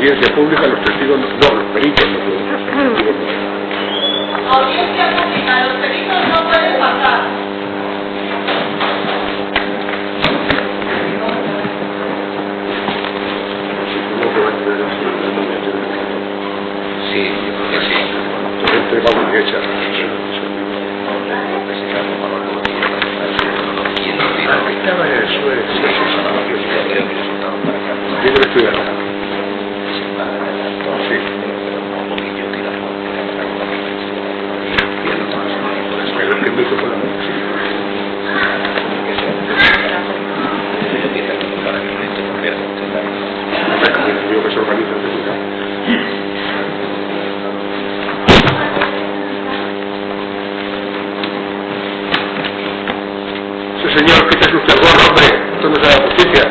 audiencia pública, los testigos no, los peritos no pueden pasar. Audiencia pública, los peritos no pueden pasar. Sí, yo creo que sí. Entonces vamos a echar. Estaba en el suelo, sí, yo creo que estoy acá. Sí. Pero es que me hizo con la mano. Yo que se organiza de verdad. Sí, señor, quítese usted el gorro, hombre. Esto no es la justicia.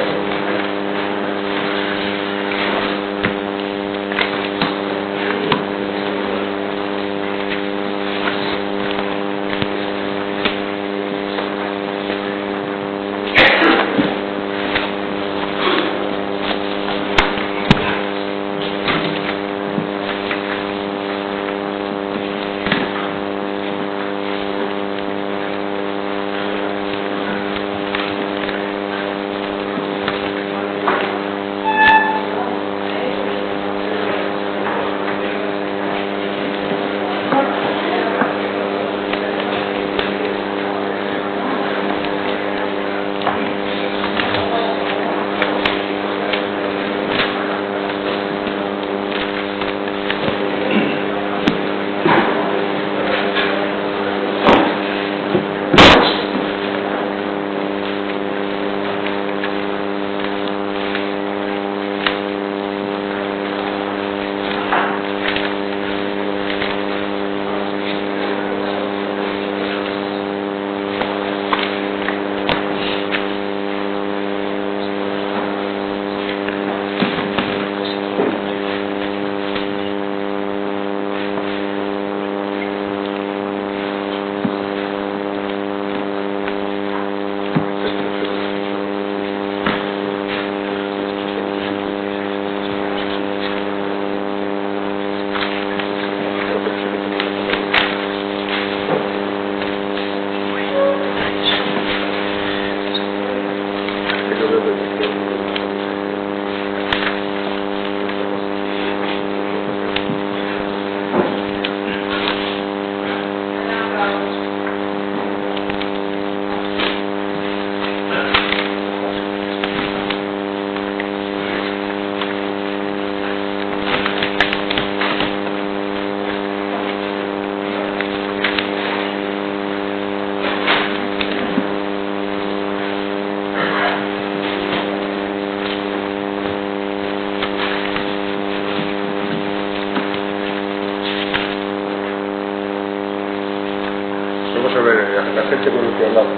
Vamos a ver, la gente con el que hablaba.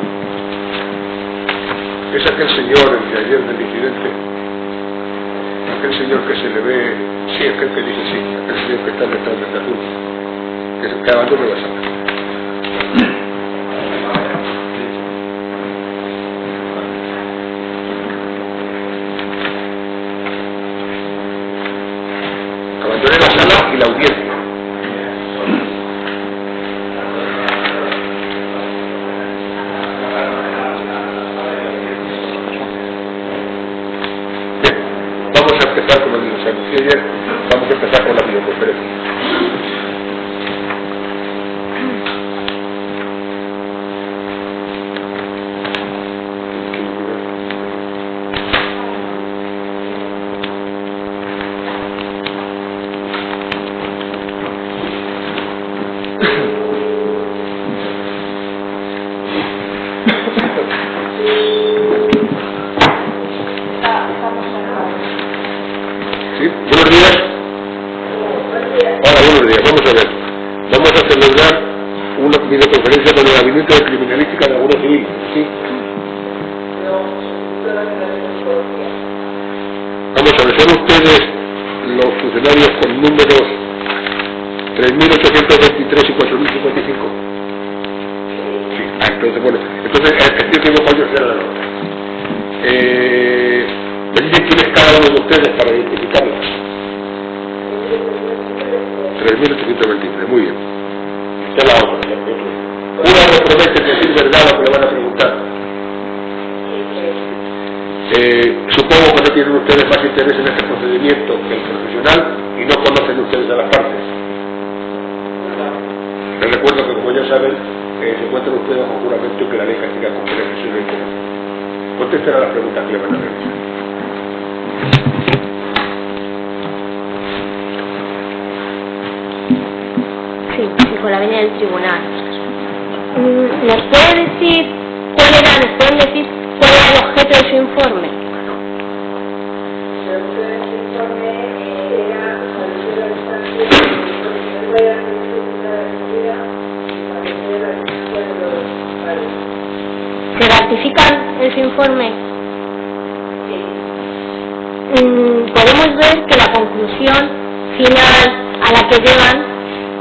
Es aquel señor, el de ayer del incidente, aquel señor que se le ve, sí, aquel que dice sí, aquel señor que está detrás del azul, que es el que abandona la sala. Abandoné la sala y la audiencia. Como les anuncié ayer, vamos a empezar con la videoconferencia. ¿Sí? Buenos días. Hola, buenos días. Vamos a ver. Vamos a celebrar una videoconferencia con el Gabinete de Criminalística de la Guardia Civil. ¿Sí? Vamos a ver, ¿son ustedes los funcionarios con números 3.823 y 4.055? Sí. Ah, entonces, bueno. Entonces, estoy que no fallo será la nota. Me dicen quién es cada uno de ustedes para identificarlos. 3.823, muy bien. Esta es la otra. Una no promete decir verdad lo que le van a preguntar. Supongo que no tienen ustedes más interés en este procedimiento que el profesional y no conocen ustedes a las partes. Les recuerdo que, como ya saben, se encuentran ustedes bajo juramento y que la ley castiga con beneficio de interés. Contesten a las preguntas que le van a realizar. Sí, con la venia del tribunal. ¿Nos puede decir cuál era el objeto de su informe? ¿Se ratifican en su informe? Podemos ver que la conclusión final a la que llegan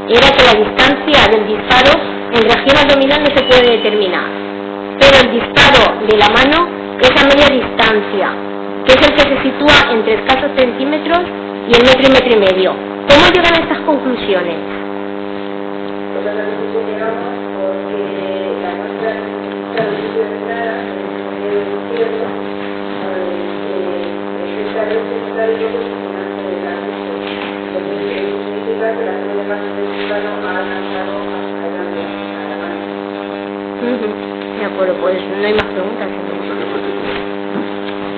era que la distancia del disparo en región abdominal no se puede determinar, pero el disparo de la mano es a media distancia, que es el que se sitúa entre escasos centímetros y el metro y medio. ¿Cómo llegan a estas conclusiones? De acuerdo, pues no hay más preguntas.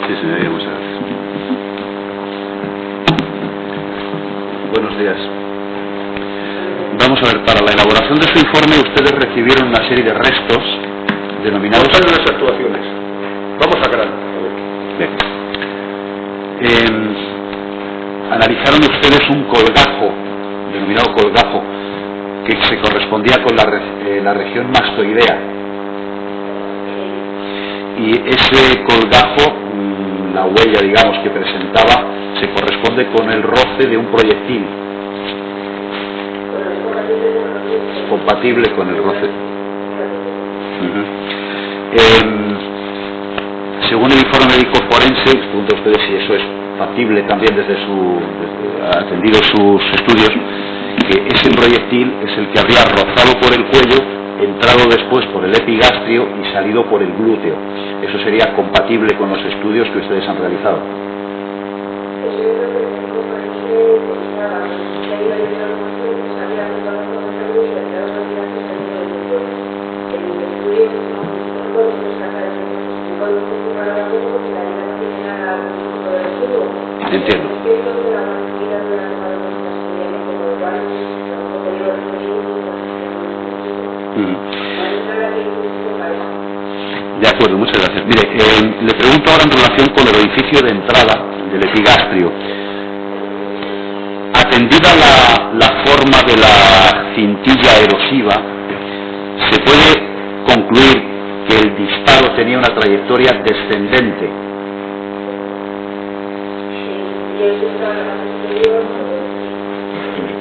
Sí, señoría, muchas gracias. Buenos días. Vamos a ver, para la elaboración de su informe ustedes recibieron una serie de restos denominados... ¿Cuáles son las actuaciones? Vamos a grano. Bien. Analizaron ustedes un colgajo, denominado colgajo, que se correspondía con la región mastoidea. Y ese colgajo, la huella, digamos, que presentaba, se corresponde con el roce de un proyectil. Compatible con el roce. Según el informe médico forense, les pregunto a ustedes si eso es factible también desde atendido sus estudios, que ese proyectil es el que habría rozado por el cuello, entrado después por el epigastrio y salido por el glúteo. ¿Eso sería compatible con los estudios que ustedes han realizado? Entiendo. De acuerdo, muchas gracias. Mire, le pregunto ahora en relación con el orificio de entrada del epigastrio. Atendida la forma de la cintilla erosiva, se puede concluir que el disparo tenía una trayectoria descendente. El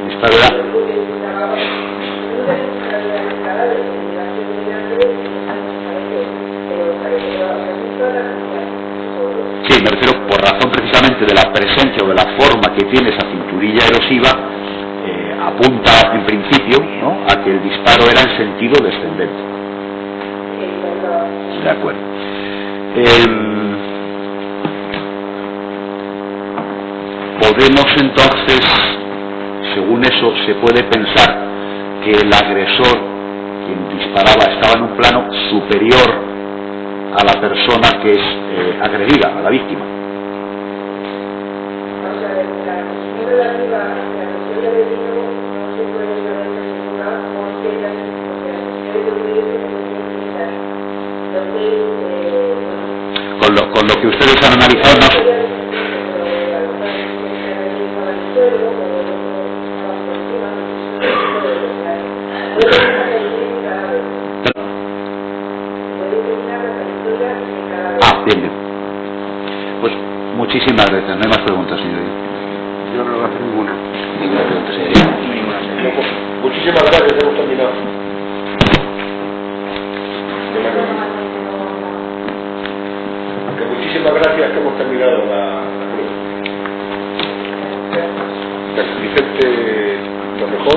disparo era... Sí, me refiero por razón precisamente de la presencia o de la forma que tiene esa cinturilla erosiva, apunta en principio, ¿no?, a que el disparo era en sentido descendente. De acuerdo. Podemos entonces, según eso, se puede pensar que el agresor, quien disparaba, estaba en un plano superior a la persona que es agredida, a la víctima. Con lo que ustedes han analizado, no. Bien, bien. Pues muchísimas gracias. No hay más preguntas, señoría. Yo no voy a hacer ninguna. Ninguna pregunta, señoría. Ninguna. Muchísimas gracias, hemos terminado. Que muchísimas gracias, que hemos terminado la prueba. Vicente, lo mejor.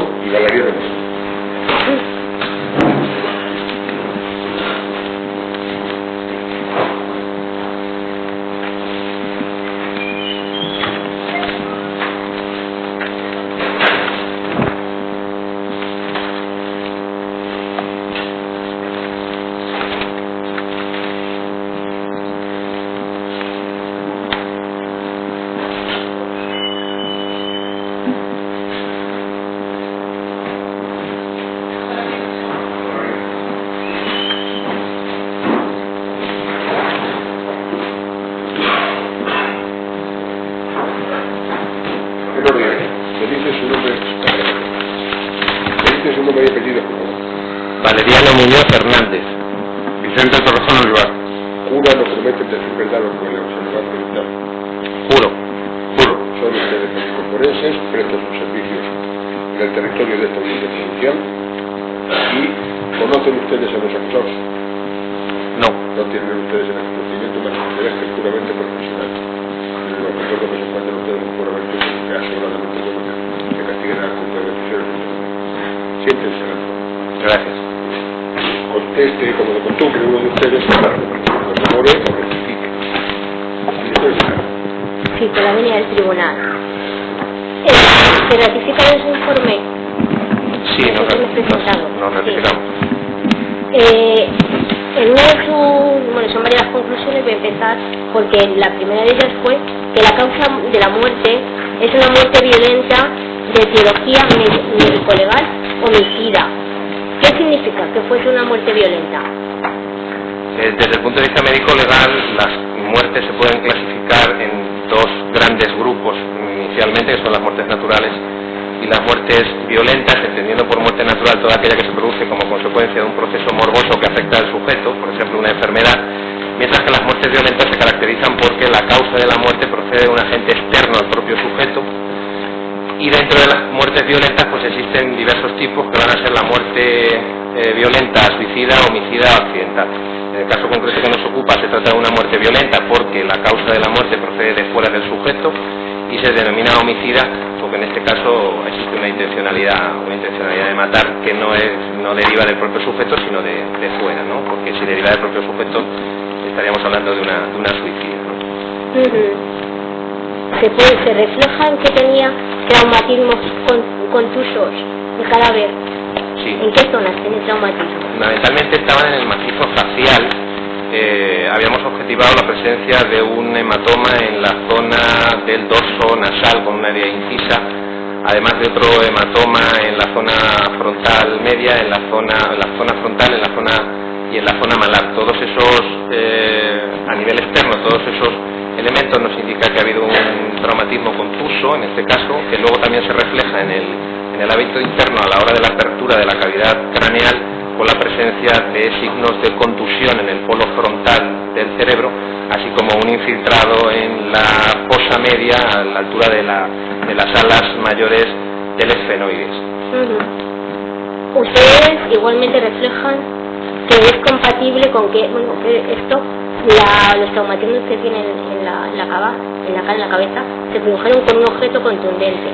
su nombre y apellido, por favor. Valeriano Muñoz Hernández. Vicente Torrejón Olivar. Jura lo prometen decir verdad lo que le observan preguntar. Juro. Son ustedes médicos forenses, prestan sus servicios en el territorio de esta audiencia provincial y conocen ustedes a los acusados. No. No tienen ustedes en el procedimiento más interés que el puramente profesional. Los recuerdo que se encuentran ustedes en juramento que aseguradamente que castiguen a la Junta de Decisiones. Siéntense. Gracias. Conteste como de costumbre uno de ustedes para corrobore o rectifique. Sí, por la venia del tribunal. ¿Se ratifica en su informe? Sí, nos ratificamos. En una de sus, son varias conclusiones, voy a empezar porque la primera de ellas fue que la causa de la muerte es una muerte violenta de etiología médico-legal homicida. ¿Qué significa que fuese una muerte violenta? Desde el punto de vista médico-legal, las muertes se pueden clasificar en dos grandes grupos inicialmente, que son las muertes naturales y las muertes violentas, entendiendo por muerte natural toda aquella que se produce como consecuencia de un proceso morboso que afecta al sujeto, por ejemplo una enfermedad, mientras que las muertes violentas se caracterizan porque la causa de la muerte procede de un agente externo al propio sujeto. Y dentro de las muertes violentas pues existen diversos tipos que van a ser la muerte violenta, suicida, homicida o accidental. En el caso concreto que nos ocupa se trata de una muerte violenta porque la causa de la muerte procede de fuera del sujeto y se denomina homicida porque en este caso existe una intencionalidad de matar que no deriva del propio sujeto sino de fuera, ¿no? Porque si deriva del propio sujeto estaríamos hablando de una suicida, ¿no? Se refleja en que tenía traumatismos contusos el cadáver. Sí. ¿En qué zonas tiene traumatismo? Fundamentalmente estaban en el macizo facial. Habíamos objetivado la presencia de un hematoma en la zona del dorso nasal con una herida incisa, además de otro hematoma en la zona frontal media, en la zona frontal, y en la zona malar. Todos esos, a nivel externo, todos esos elementos nos indican que ha habido un traumatismo contuso, en este caso, que luego también se refleja en el hábito interno a la hora de la apertura de la cavidad craneal, con la presencia de signos de contusión en el polo frontal del cerebro, así como un infiltrado en la fosa media a la altura de las alas mayores del esfenoides. Ustedes igualmente reflejan que es compatible con que, los traumatismos que tienen en la cabeza se produjeron con un objeto contundente.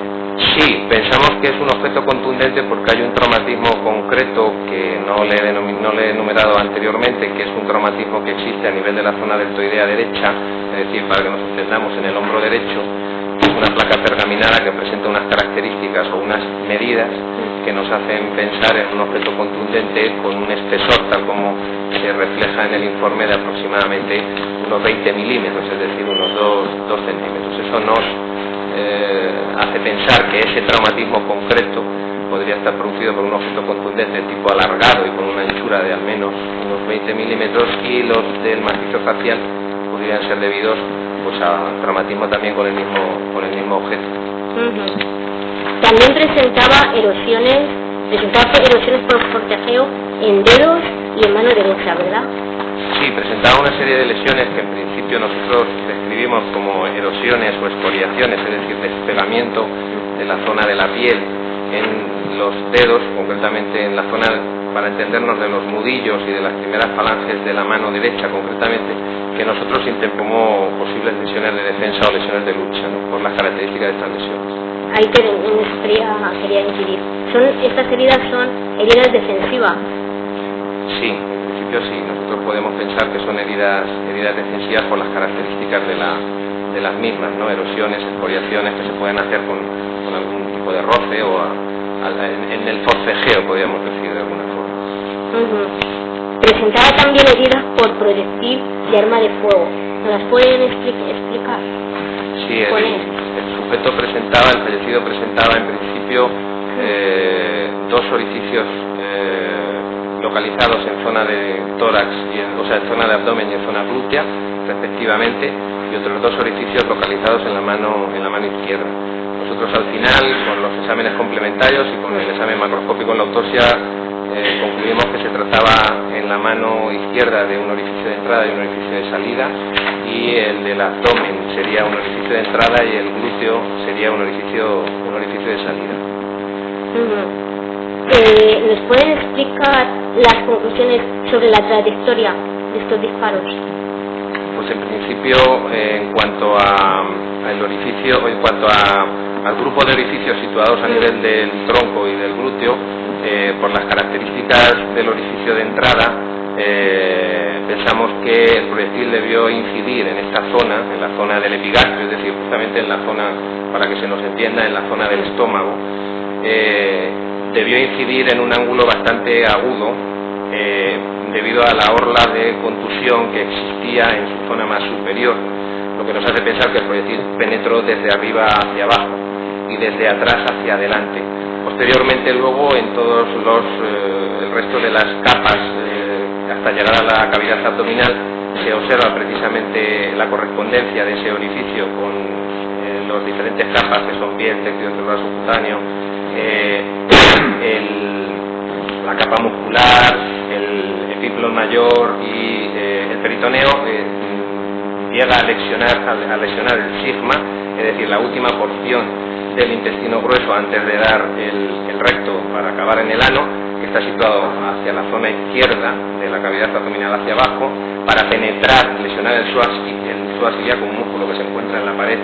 Sí, pensamos que es un objeto contundente porque hay un traumatismo concreto que no le he enumerado anteriormente, que es un traumatismo que existe a nivel de la zona deltoidea derecha, es decir, para que nos entendamos, en el hombro derecho, una placa pergaminada que presenta unas características o unas medidas que nos hacen pensar en un objeto contundente con un espesor, tal como se refleja en el informe, de aproximadamente unos 20 milímetros, es decir, unos 2 centímetros. Eso nos hace pensar que ese traumatismo concreto podría estar producido por un objeto contundente de tipo alargado y con una anchura de al menos unos 20 milímetros, y los del macizo facial podrían ser debidos pues a traumatismo también con el mismo objeto. También presentaba erosiones por forcejeo en dedos y en mano derecha, ¿verdad? Sí, presentaba una serie de lesiones que en principio nosotros describimos como erosiones o escoriaciones, es decir, despegamiento de la zona de la piel en los dedos, concretamente en la zona, para entendernos, de los nudillos y de las primeras falanges de la mano derecha, concretamente, que nosotros entienden como posibles lesiones de defensa o lesiones de lucha, ¿no?, por las características de estas lesiones. Ahí quería incidir. Estas heridas son heridas defensivas. Sí, en principio sí. Nosotros podemos pensar que son heridas defensivas por las características de las mismas, ¿no? Erosiones, escoriaciones que se pueden hacer con algún tipo de roce o en el forcejeo, podríamos decir de alguna forma. Presentaba también heridas por proyectil de arma de fuego. ¿Nos las pueden explicar? Sí, el fallecido presentaba en principio 2 orificios localizados en zona de tórax, en zona de abdomen y en zona glútea, respectivamente, y otros 2 orificios localizados en la mano izquierda. Nosotros al final, con los exámenes complementarios y con el examen macroscópico en la autopsia, concluimos que se trataba en la mano izquierda de un orificio de entrada y un orificio de salida, y el del abdomen sería un orificio de entrada y el glúteo sería un orificio de salida. ¿Nos pueden explicar las conclusiones sobre la trayectoria de estos disparos? Pues en principio, en cuanto al orificio, o en cuanto al grupo de orificios situados a nivel del tronco y del glúteo, por las características del orificio de entrada, pensamos que el proyectil debió incidir en esta zona, en la zona del epigastrio, es decir, justamente en la zona, para que se nos entienda, en la zona del estómago. Debió incidir en un ángulo bastante agudo, debido a la orla de contusión que existía en su zona más superior, lo que nos hace pensar que el proyectil penetró desde arriba hacia abajo y desde atrás hacia adelante. Posteriormente, luego, en todos el resto de las capas, hasta llegar a la cavidad abdominal, se observa precisamente la correspondencia de ese orificio con las diferentes capas, que son piel, tejido celular subcutáneo, la capa muscular, el epiplon mayor y el peritoneo. Llega a lesionar el sigma, es decir, la última porción del intestino grueso antes de dar el recto para acabar en el ano, que está situado hacia la zona izquierda de la cavidad abdominal hacia abajo, para penetrar, lesionar el psoas ilíaco, un músculo que se encuentra en la pared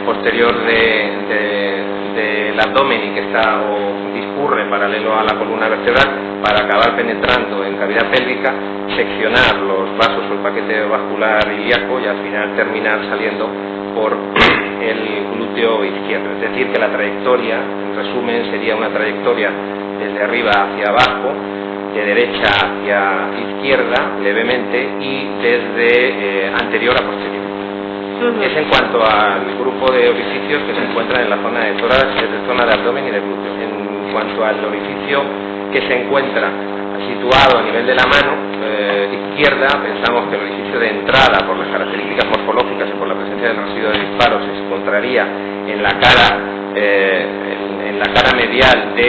posterior del abdomen y que está o discurre paralelo a la columna vertebral, para acabar penetrando en cavidad pélvica, seccionar los vasos o el paquete vascular ilíaco y al final terminar saliendo por el glúteo izquierdo. Es decir, que la trayectoria, en resumen, sería una trayectoria desde arriba hacia abajo, de derecha hacia izquierda levemente y desde anterior a posterior. Es en cuanto al grupo de orificios que se encuentran en la zona de tórax, zona de abdomen y de glúteo. En cuanto al orificio que se encuentra situado a nivel de la mano izquierda, pensamos que el orificio de entrada, por las características morfológicas y por la presencia del residuo de disparo, se encontraría en la cara medial de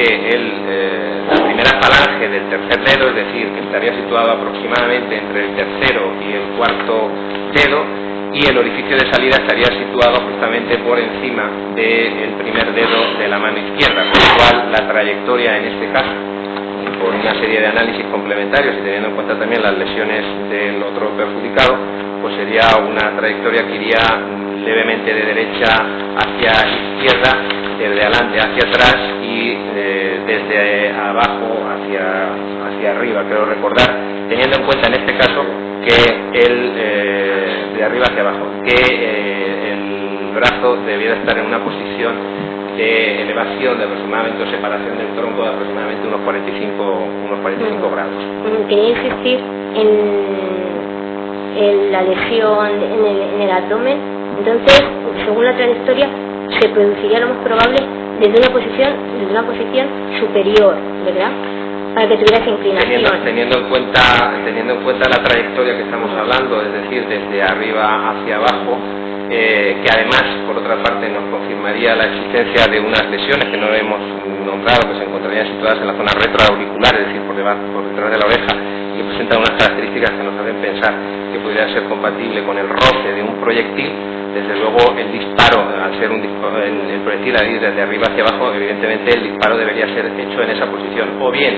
la primera falange del tercer dedo, es decir, que estaría situado aproximadamente entre el tercero y el cuarto dedo, y el orificio de salida estaría situado justamente por encima del primer dedo de la mano izquierda, con lo cual la trayectoria en este caso, por una serie de análisis complementarios y teniendo en cuenta también las lesiones del otro perjudicado, pues sería una trayectoria que iría levemente de derecha hacia izquierda, desde adelante hacia atrás y desde abajo hacia arriba. Quiero recordar, teniendo en cuenta en este caso que de arriba hacia abajo, que el brazo debiera estar en una posición de elevación de aproximadamente, o separación del tronco de aproximadamente unos 45 grados. Quería insistir en la lesión en el abdomen. Entonces, según la trayectoria, se produciría lo más probable desde una posición superior, ¿verdad? Para que tuviera esa inclinación. Teniendo en cuenta la trayectoria que estamos hablando, es decir, desde arriba hacia abajo, que además, por otra parte, nos confirmaría la existencia de unas lesiones que no hemos nombrado, que se encontrarían situadas en la zona retroauricular, es decir, por detrás de la oreja, y que presentan unas características que nos hacen pensar que pudiera ser compatible con el roce de un proyectil. Desde luego, el disparo, al ser el proyectil a ir desde arriba hacia abajo, evidentemente el disparo debería ser hecho en esa posición, o bien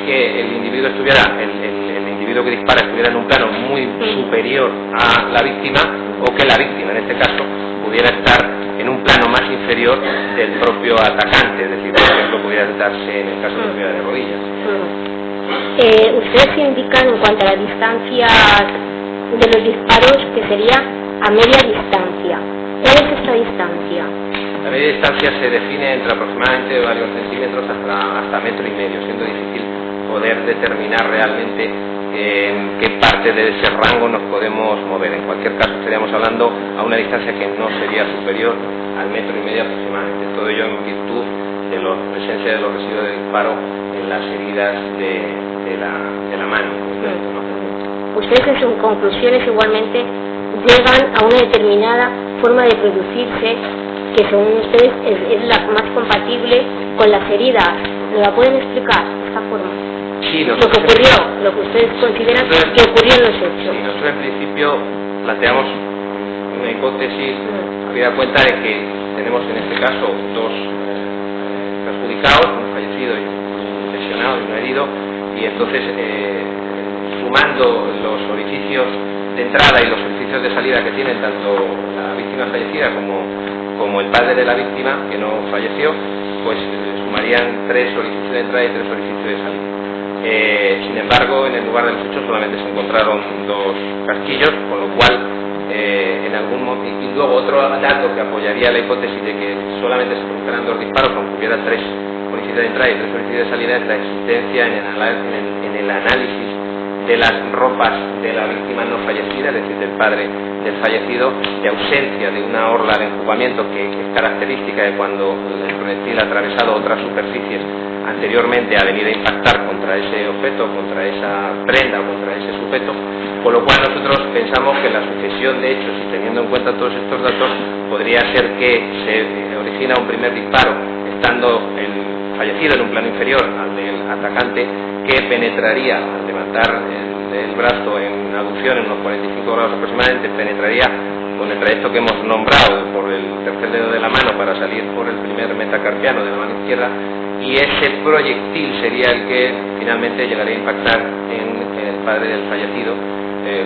que el individuo el individuo que dispara estuviera en un plano muy superior a la víctima, o que la víctima, en este caso, pudiera estar en un plano más inferior del propio atacante, es decir, por ejemplo, pudiera darse en el caso de caída de rodillas. Ustedes indican en cuanto a la distancia de los disparos que sería a media distancia. ¿Cuál es esta distancia? La media distancia se define entre aproximadamente varios centímetros hasta metro y medio, siendo difícil poder determinar realmente en qué parte de ese rango nos podemos mover. En cualquier caso, estaríamos hablando a una distancia que no sería superior al metro y medio aproximadamente. Todo ello en virtud de la presencia de los residuos de disparo en las heridas de la mano. ¿No? Ustedes en sus conclusiones igualmente llegan a una determinada forma de producirse que según ustedes es la más compatible con las heridas. ¿Me la pueden explicar de esta forma? Sí, Lo que ocurrió, lo que ustedes consideran que ocurrió en los hechos. Sí, nosotros en principio planteamos una hipótesis, habida cuenta de que tenemos en este caso dos perjudicados, un fallecido y un lesionado y un herido, y entonces sumando los orificios de entrada y los orificios de salida que tienen tanto la víctima fallecida como el padre de la víctima, que no falleció, pues sumarían 3 orificios de entrada y 3 orificios de salida. Sin embargo, en el lugar de los hechos solamente se encontraron 2 casquillos, con lo cual en algún momento, y luego otro dato que apoyaría la hipótesis de que solamente se produjeran 2 disparos, aunque hubiera 3 orificios de entrada y 3 orificios de salida, es la existencia en el análisis de las ropas de la víctima no fallecida, es decir, del padre del fallecido, de ausencia de una orla de enjugamiento que es característica de cuando el proyectil ha atravesado otras superficies anteriormente ha venido a impactar contra ese objeto, contra esa prenda o contra ese sujeto, con lo cual nosotros pensamos que la sucesión de hechos, y teniendo en cuenta todos estos datos, podría ser que se origina un primer disparo estando el fallecido en un plano inferior al del atacante, que penetraría al levantar el brazo en aducción en unos 45 grados aproximadamente, penetraría con el trayecto que hemos nombrado por el tercer dedo de la mano para salir por el primer metacarpiano de la mano izquierda, y ese proyectil sería el que finalmente llegaría a impactar en el padre del fallecido,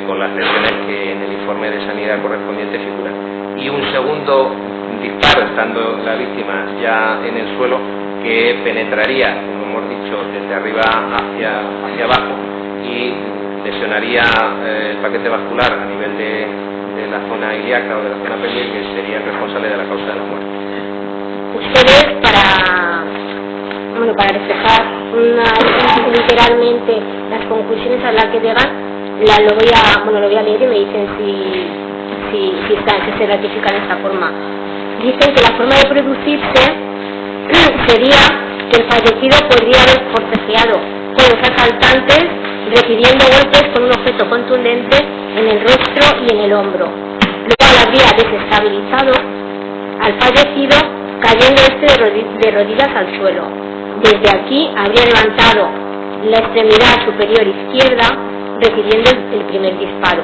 con las lesiones que en el informe de sanidad correspondiente figuran. Y un segundo disparo estando la víctima ya en el suelo, que penetraría, como hemos dicho, desde arriba hacia abajo y lesionaría el paquete vascular a nivel de la zona ilíaca o de la zona pelvis, que sería el responsable de la causa de la muerte. Ustedes, para reflejar literalmente las conclusiones a las que llegan, lo voy a leer y me dicen si se ratifican de esta forma. Dicen que la forma de producirse sería que el fallecido podría haber forcejeado con los asaltantes, recibiendo golpes con un objeto contundente en el rostro y en el hombro. Luego habría desestabilizado al fallecido, cayendo de rodillas al suelo. Desde aquí habría levantado la extremidad superior izquierda, recibiendo el primer disparo,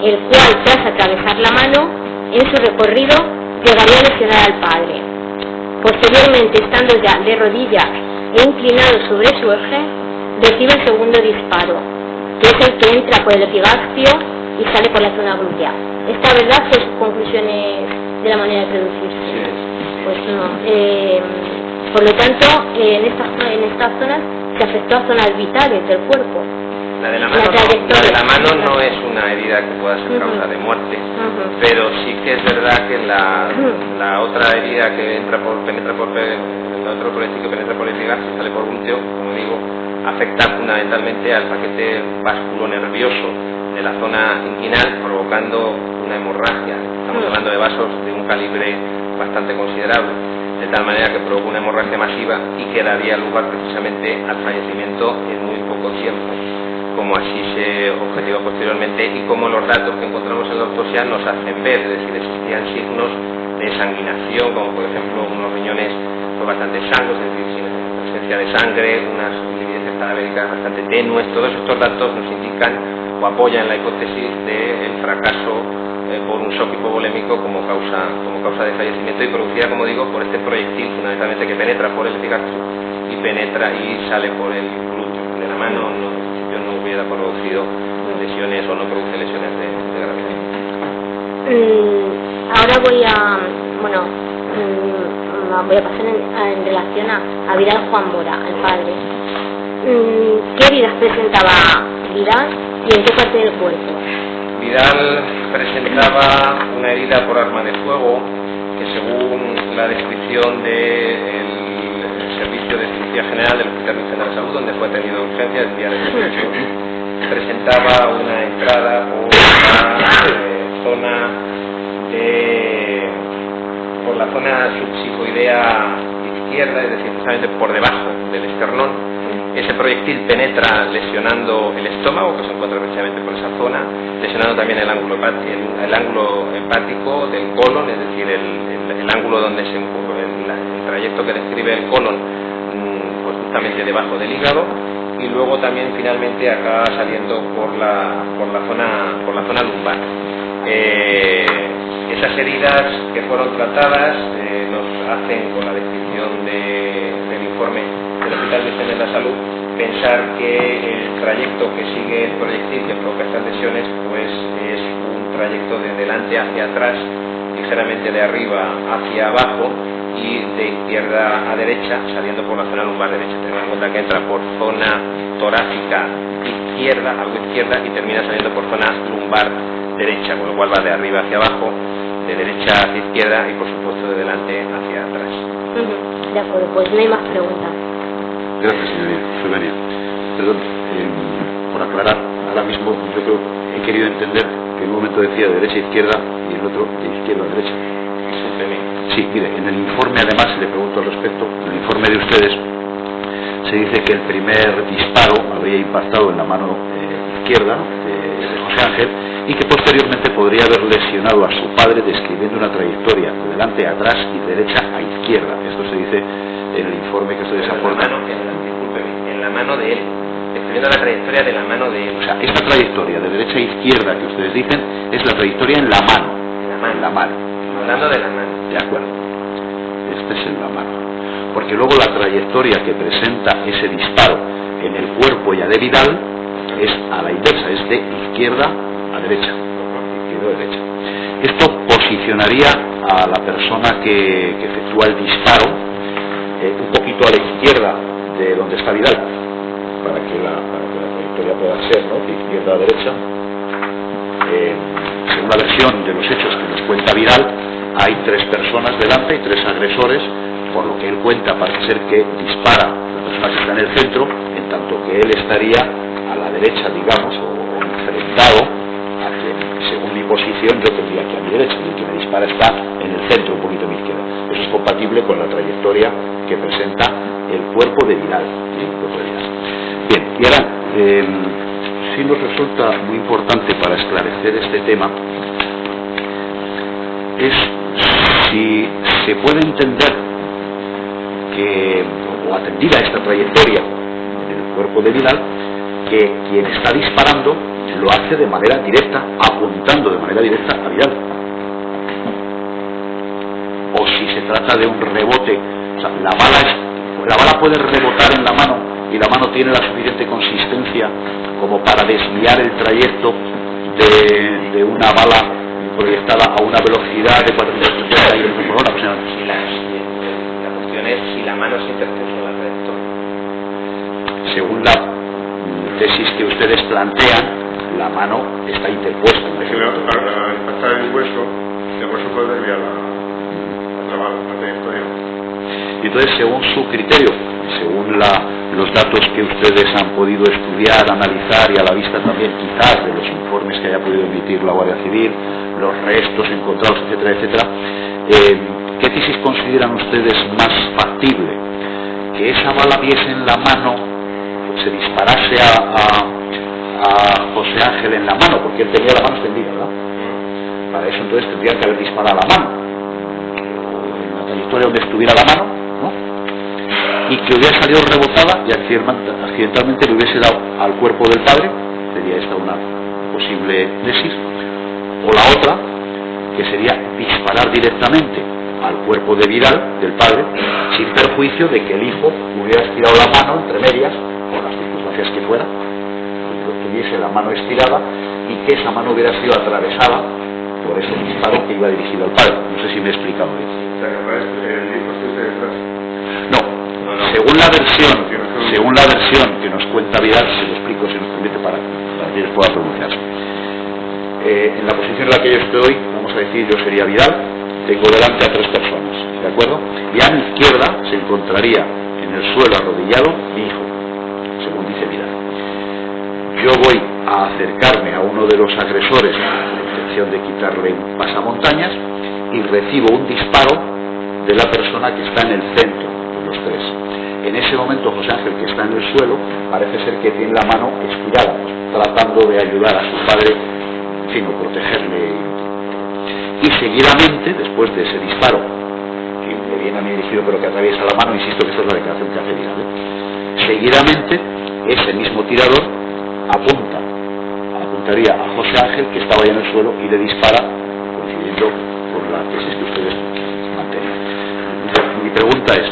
el cual, tras atravesar la mano, en su recorrido llegaría a lesionar al padre. Posteriormente, estando ya de rodillas e inclinado sobre su eje, recibe el segundo disparo, que es el que entra por el epigastrio y sale por la zona glútea. ¿Esta verdad son sus conclusiones de la manera de producirse? Pues no. Por lo tanto, en estas zonas se afectó a zonas vitales del cuerpo. La de la mano no es una herida que pueda ser causa de muerte, pero sí que es verdad que la otra herida que penetra por el otro proyectil que penetra por el epigastrio y sale por glúteo, como digo, afecta fundamentalmente al paquete vasculonervioso de la zona inguinal, provocando una hemorragia. Estamos hablando de vasos de un calibre bastante considerable, de tal manera que provoca una hemorragia masiva y que daría lugar precisamente al fallecimiento en muy poco tiempo, como así se objetivó posteriormente, y como los datos que encontramos en la autopsia nos hacen ver. Es decir, existían signos de sanguinación, como por ejemplo unos riñones bastante sanos, es decir, sin presencia de sangre, unas livideces cadavéricas bastante tenues. Todos estos datos nos indican o apoyan la hipótesis del fracaso por un shock hipovolémico como causa de fallecimiento, y producida, como digo, por este proyectil fundamentalmente que penetra por el epigastrio y penetra y sale por el glúteo de la mano. No hubiera producido lesiones o no produce lesiones de gravedad. Ahora voy a pasar en relación a Vidal Juan Mora, al padre. ¿Qué heridas presentaba Vidal y en qué parte del cuerpo? Vidal presentaba una herida por arma de fuego que, según la descripción del Servicio de Cirugía General del Hospital Nacional de Salud, donde fue atendido de urgencia el día del hecho, presentaba una entrada por la zona subsicoidea izquierda, es decir, justamente por debajo del esternón, Ese proyectil penetra lesionando el estómago, que se encuentra precisamente por esa zona, lesionando también el ángulo hepático del colon, es decir, el ángulo donde se el trayecto que describe el colon, pues justamente debajo del hígado, y luego también finalmente acaba saliendo por la zona lumbar. Esas heridas que fueron tratadas nos hacen, con la descripción del informe del Hospital Virgen de la Salud, pensar que el trayecto que sigue el proyectil que provoca estas lesiones pues es un trayecto de delante hacia atrás, ligeramente de arriba hacia abajo y de izquierda a derecha, saliendo por la zona lumbar derecha. Tenemos en cuenta que entra por zona torácica izquierda, algo izquierda, y termina saliendo por zona lumbar derecha, con lo cual va de arriba hacia abajo, de derecha hacia izquierda y por supuesto de delante hacia atrás. De acuerdo, pues no hay más preguntas. Gracias, señoría. Perdón, por aclarar, ahora mismo yo creo he querido entender que en un momento decía de derecha a izquierda y el otro de izquierda a derecha. Sí, mire, en el informe además, le pregunto al respecto, en el informe de ustedes se dice que el primer disparo habría impactado en la mano izquierda de José Ángel y que posteriormente podría haber lesionado a su padre, describiendo una trayectoria de delante a atrás y de derecha a izquierda. Esto se dice en el informe que ustedes aportan. En la mano de él, describiendo la trayectoria de la mano de él. O sea, esta trayectoria de derecha a izquierda que ustedes dicen es la trayectoria en la mano. En la mano. Hablando de la mano. De acuerdo. Este es en la mano. Porque luego la trayectoria que presenta ese disparo en el cuerpo ya de Vidal es a la inversa, es de izquierda a derecha. Izquierda a derecha. Esto posicionaría a la persona que efectúa el disparo un poquito a la izquierda de donde está Vidal, para que la trayectoria pueda ser, ¿no?, de izquierda a derecha. Según la versión de los hechos que nos cuenta Vidal, hay 3 personas delante y 3 agresores, por lo que él cuenta parece ser que dispara la persona que está en el centro, en tanto que él estaría a la derecha, digamos, o enfrentado a quien, según mi posición, yo tendría que a mi derecha, y el que me dispara está en el centro, un poquito a mi izquierda. Eso es compatible con la trayectoria que presenta el cuerpo de Vidal. Bien, y ahora, sí nos resulta muy importante para esclarecer este tema, es si se puede entender que, o atendida esta trayectoria en el cuerpo de Vidal, que quien está disparando lo hace de manera directa, apuntando de manera directa a Vidal. O si se trata de un rebote, o sea, la bala puede rebotar en la mano y la mano tiene la suficiente consistencia como para desviar el trayecto de una bala proyectada a una velocidad de 450 km por hora aproximadamente. La cuestión es si la mano se interpuso en la trayectoria. Según la tesis que ustedes plantean, la mano está interpuesta. Es que al impactar el hueso puede desviar la trayectoria. Y entonces, según su criterio, según los datos que ustedes han podido estudiar, analizar y a la vista también quizás de los informes que haya podido emitir la Guardia Civil, los restos encontrados, etcétera, etcétera, ¿qué tesis consideran ustedes más factible? ¿Que esa bala diese en la mano, se disparase a José Ángel en la mano, porque él tenía la mano extendida, ¿verdad? Para eso entonces tendrían que haber disparado a la mano, en la trayectoria donde estuviera la mano, ¿no?, y que hubiera salido rebotada y accidentalmente le hubiese dado al cuerpo del padre. Sería esta una posible tesis. O la otra, que sería disparar directamente al cuerpo de Vidal, del padre, sin perjuicio de que el hijo hubiera estirado la mano entre medias, por las circunstancias que fuera, que tuviese la mano estirada y que esa mano hubiera sido atravesada por ese disparo que iba dirigido al padre. No sé si me he explicado bien. O sea, que el hijo estuviese detrás. No, según la versión que nos cuenta Vidal, se lo explico si nos permite para que él pueda pronunciarse. En la posición en la que yo estoy, vamos a decir, yo sería Vidal, tengo delante a 3 personas, ¿de acuerdo? Y a mi izquierda se encontraría en el suelo arrodillado mi hijo, según dice Vidal. Yo voy a acercarme a uno de los agresores con la intención de quitarle un pasamontañas y recibo un disparo de la persona que está en el centro de los 3. en ese momento José Ángel, que está en el suelo, parece ser que tiene la mano estirada, pues, tratando de ayudar a su padre, en fin, o protegerle. Y seguidamente, después de ese disparo, que le viene a mí dirigido pero que atraviesa la mano, insisto que esta es la declaración que hace Vidal, seguidamente ese mismo tirador apuntaría a José Ángel, que estaba ya en el suelo, y le dispara, coincidiendo con la tesis que ustedes mantenían. Mi pregunta es,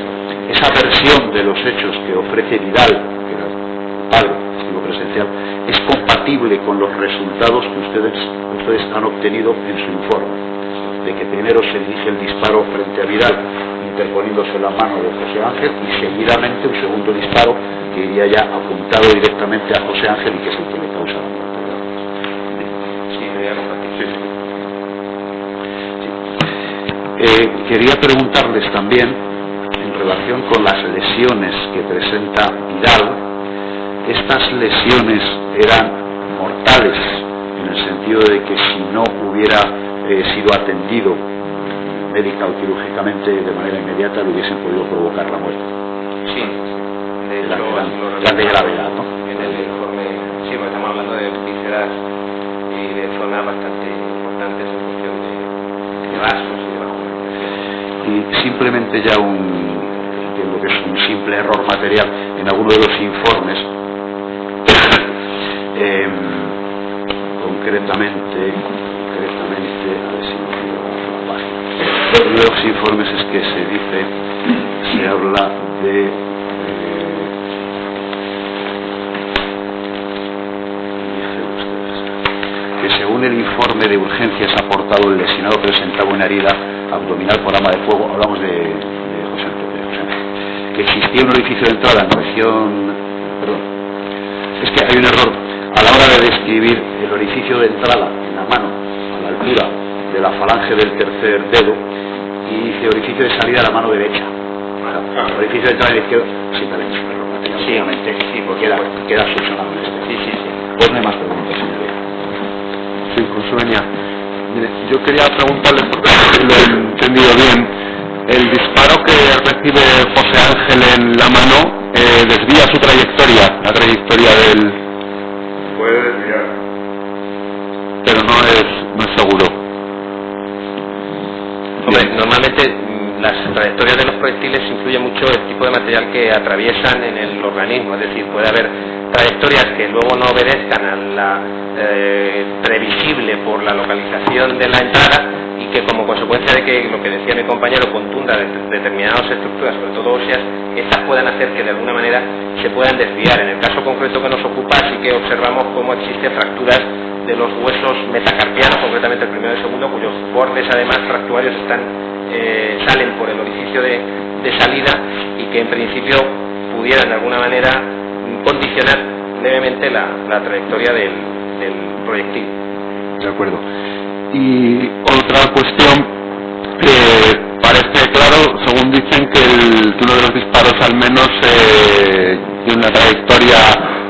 esa versión de los hechos que ofrece Vidal, que era el padre, testigo presencial, ¿es compatible con los resultados que ustedes han obtenido en su informe? De que primero se dirige el disparo frente a Vidal, interponiéndose la mano de José Ángel, y seguidamente un segundo disparo que iría ya apuntado directamente a José Ángel y que es el que le causa la muerte. Sí, debería compartir. Quería preguntarles también, en relación con las lesiones que presenta Vidal, estas lesiones eran mortales, en el sentido de que si no hubiera sido atendido médica o quirúrgicamente de manera inmediata, le hubiesen podido provocar la muerte. Sí, de hecho, gran de gravedad, ¿no? En el informe, sí, porque estamos hablando de vísceras y de zonas bastante importantes en función de vasos y de vacunación. Y simplemente ya entiendo que es un simple error material en alguno de los informes, concretamente, a ver si me pido la página. Uno de los informes es que se habla de que según el informe de urgencias aportado, el lesionado presentaba una herida abdominal por arma de fuego. Hablamos de José Ángel, que existía un orificio de entrada en región, perdón, es que hay un error a la hora de describir el orificio de entrada en la mano a la altura de la falange del tercer dedo y el orificio de salida a la mano derecha. El orificio de entrada a la izquierda, sí, también es un error material, obviamente, sí, porque queda subsanado en este. Sí. Pues no hay más preguntas, señoría. Sí, Consueña. Mire, yo quería preguntarle, porque lo he entendido bien, el disparo que recibe José Ángel en la mano desvía su trayectoria, la trayectoria del... Puede desviar. pero no es seguro. Hombre, normalmente las trayectorias de los proyectiles influye mucho el tipo de material que atraviesan en el organismo, es decir, puede haber trayectorias que luego no obedezcan a la previsible por la localización de la entrada y que como consecuencia de que, lo que decía mi compañero, contunda de determinadas estructuras, sobre todo óseas, estas puedan hacer que de alguna manera se puedan desviar. En el caso concreto que nos ocupa sí que observamos cómo existen fracturas de los huesos metacarpianos, concretamente el primero y el segundo, cuyos bordes además fracturarios salen por el orificio de salida y que en principio pudieran de alguna manera condicionar levemente la trayectoria del proyectil. De acuerdo. Y otra cuestión, parece claro, según dicen, que uno de los disparos al menos tiene una trayectoria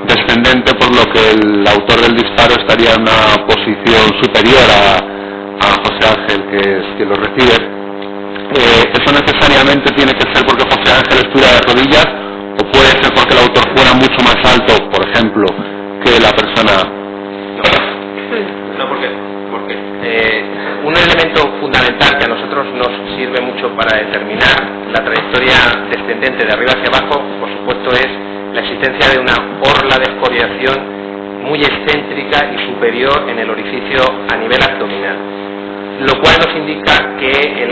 descendente, por lo que el autor del disparo estaría en una posición superior a José Ángel, que es quien lo recibe. ¿Eso necesariamente tiene que ser porque José Ángel estuviera de rodillas, o puede ser porque el autor fuera mucho más alto, por ejemplo, que la persona? No, porque un elemento fundamental que a nosotros nos sirve mucho para determinar la trayectoria descendente de arriba hacia abajo, por supuesto, es la existencia de una orla de escoriación muy excéntrica y superior en el orificio a nivel abdominal, lo cual nos indica que el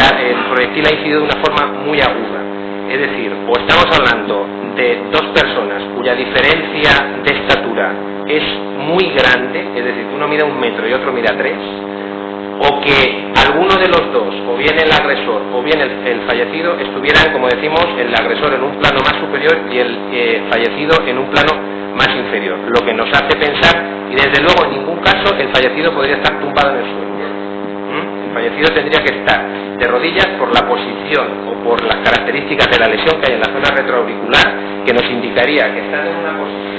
proyectil ha incidido de una forma muy aguda. Es decir, o estamos hablando de dos personas cuya diferencia de estatura es muy grande, es decir, que uno mida 1 metro y otro mida 3, o que alguno de los dos, o bien el agresor o bien el fallecido, estuvieran, como decimos, el agresor en un plano más superior y el fallecido en un plano más inferior, lo que nos hace pensar, y desde luego en ningún caso el fallecido podría estar tumbado en el suelo. El fallecido tendría que estar de rodillas por la posición o por las características de la lesión que hay en la zona retroauricular, que nos indicaría que están en una posición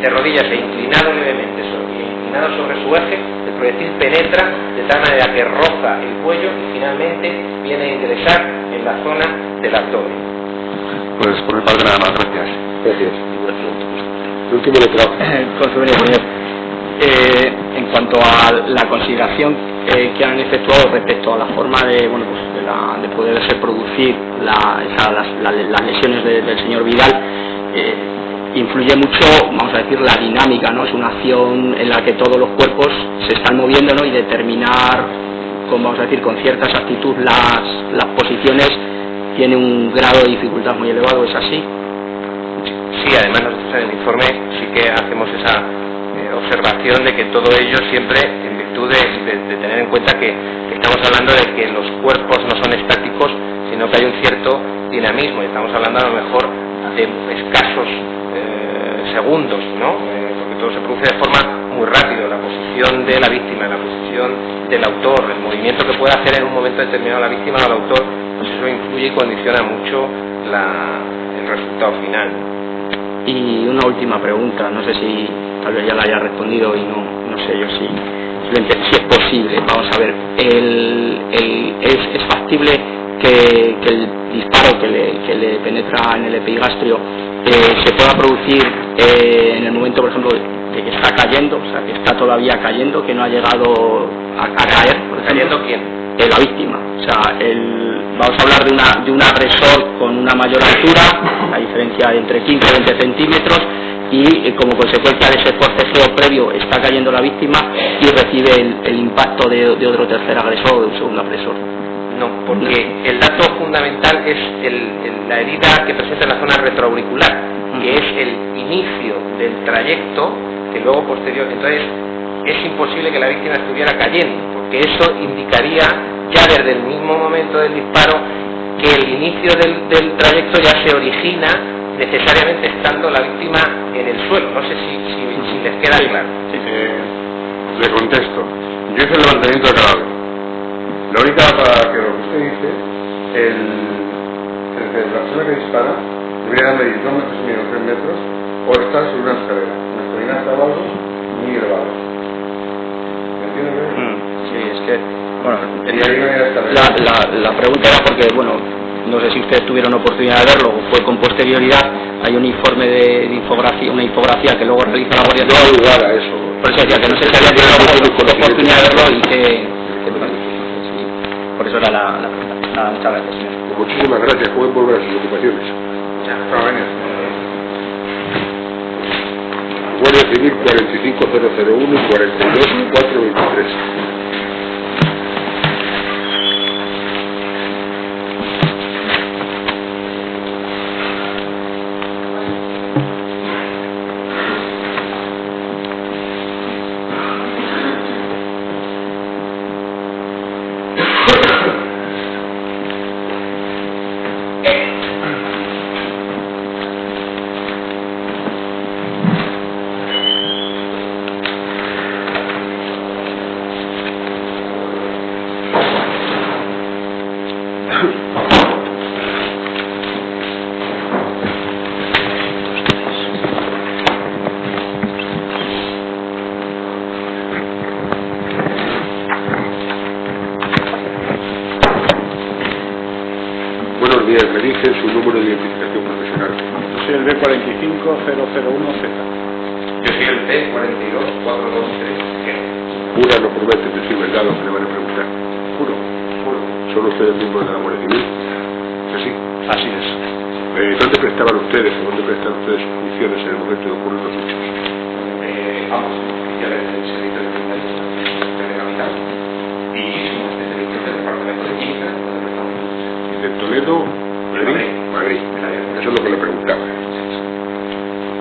de rodillas e inclinado levemente sobre su eje, el proyectil penetra de tal manera que roza el cuello y finalmente viene a ingresar en la zona del abdomen. pues por mi parte nada más, gracias. Gracias. El último letrado. Con su señor. En cuanto a la consideración que han efectuado respecto a la forma de, bueno, pues de poderse producir las lesiones del señor Vidal, influye mucho, vamos a decir, la dinámica, ¿no? Es una acción en la que todos los cuerpos se están moviendo, ¿no? Y determinar, vamos a decir, con cierta exactitud las posiciones tiene un grado de dificultad muy elevado, ¿es así? Sí, además nosotros en el informe sí que hacemos esa observación de que todo ello siempre en virtud de tener en cuenta que estamos hablando de que los cuerpos no son estáticos, sino que hay un cierto dinamismo, y estamos hablando a lo mejor de escasos segundos, ¿no? Porque todo se produce de forma muy rápido, la posición de la víctima, la posición del autor, el movimiento que puede hacer en un momento determinado la víctima o el autor, pues eso influye y condiciona mucho el resultado final. Y una última pregunta, no sé si tal vez ya la haya respondido y no sé yo si es posible. Vamos a ver, es factible que el disparo que le penetra en el epigastrio se pueda producir en el momento, por ejemplo, de que está cayendo, o sea, que está todavía cayendo, que no ha llegado a caer, por ejemplo. ¿Cayendo quién? La víctima. O sea, vamos a hablar de un agresor con una mayor altura, la diferencia entre 15 y 20 centímetros, y como consecuencia de ese forcejeo previo está cayendo la víctima y recibe el impacto de otro tercer agresor o de un segundo agresor. No, porque el dato fundamental es la herida que presenta en la zona retroauricular, que es el inicio del trayecto que luego posterior. Entonces es imposible que la víctima estuviera cayendo, porque eso indicaría ya desde el mismo momento del disparo que el inicio del trayecto ya se origina necesariamente estando la víctima en el suelo. No sé si les queda claro. Sí. Le contesto. Yo hice el levantamiento de cadáver. La única para que lo que usted dice, la persona que dispara debería medir 2 metros y medio, 3 metros, o estar sobre una escalera. Una escalera hasta abajo, muy elevada. ¿Me entiendes? Sí, es que, bueno, Y ahí no hay escalera. la pregunta era porque, bueno, no sé si ustedes tuvieron oportunidad de verlo, fue con posterioridad, hay un informe de infografía, una infografía que luego realiza la Guardia No Civil. hay lugar a eso. Por eso decía que no sé si había tenido oportunidad de verlo y que por eso era la pregunta. Nada, muchas gracias, señor. Muchísimas gracias. Pueden volver a sus ocupaciones. Guardia Civil 45001 y 42423. Buenos días, me dicen su número de identificación profesional. Yo soy el B45001Z. Yo soy el T42423. Jura, no prometen decir verdad lo que le van a preguntar. Juro. ¿Son ustedes miembros de la Guardia Civil? ¿Sí? Así es. ¿Dónde prestaban ustedes o dónde prestan ustedes sus funciones en el momento de ocurrir los hechos? Ambos oficiales del servicio de criminalística de legalidad y somos especialistas del departamento de química ¿De Toledo? Madrid. Eso es lo que le preguntaba.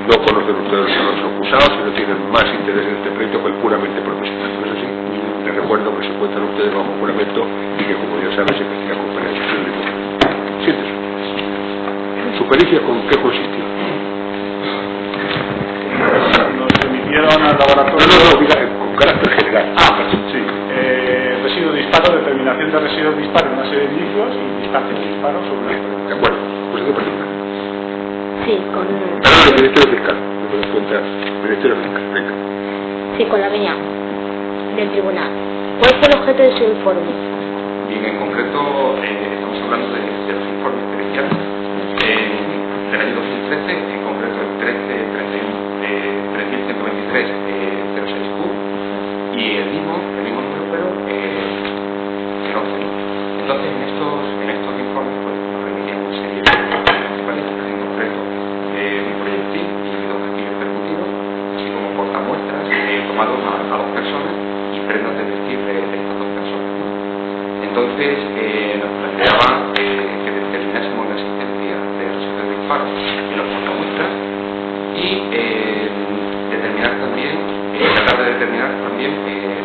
No conocen ustedes a los acusados y no tienen más interés en este proyecto que el puramente profesional. ¿No es así? Les recuerdo que se encuentran ustedes bajo juramento y que, como ya saben, se investiga con penalización de todo. Siéntese. ¿Su pericia con qué consistió? Nos remitieron al laboratorio. No, diga con carácter general. Sí. Residuo disparo, determinación de residuo disparo en una serie de indicios y distancia de disparo sobre una serie. De acuerdo. Pues qué pregunta. Sí, con... Ahora el Ministerio Fiscal. Me das cuenta. Ministerio Fiscal. Venga. Sí, con la venia del tribunal. ¿Cuál fue el objeto de su informe? Bien, en concreto estamos hablando de los informes periciales. en estos informes pues, nos remitían una serie de principales, en concreto un proyectil y dos gatillos percutidos, así como portamuestras tomados a dos personas y prendas de vestir de estas dos personas, ¿no? Entonces nos planteaba que determinásemos la existencia de residuos de disparo en los portamuestras y tratar de determinar también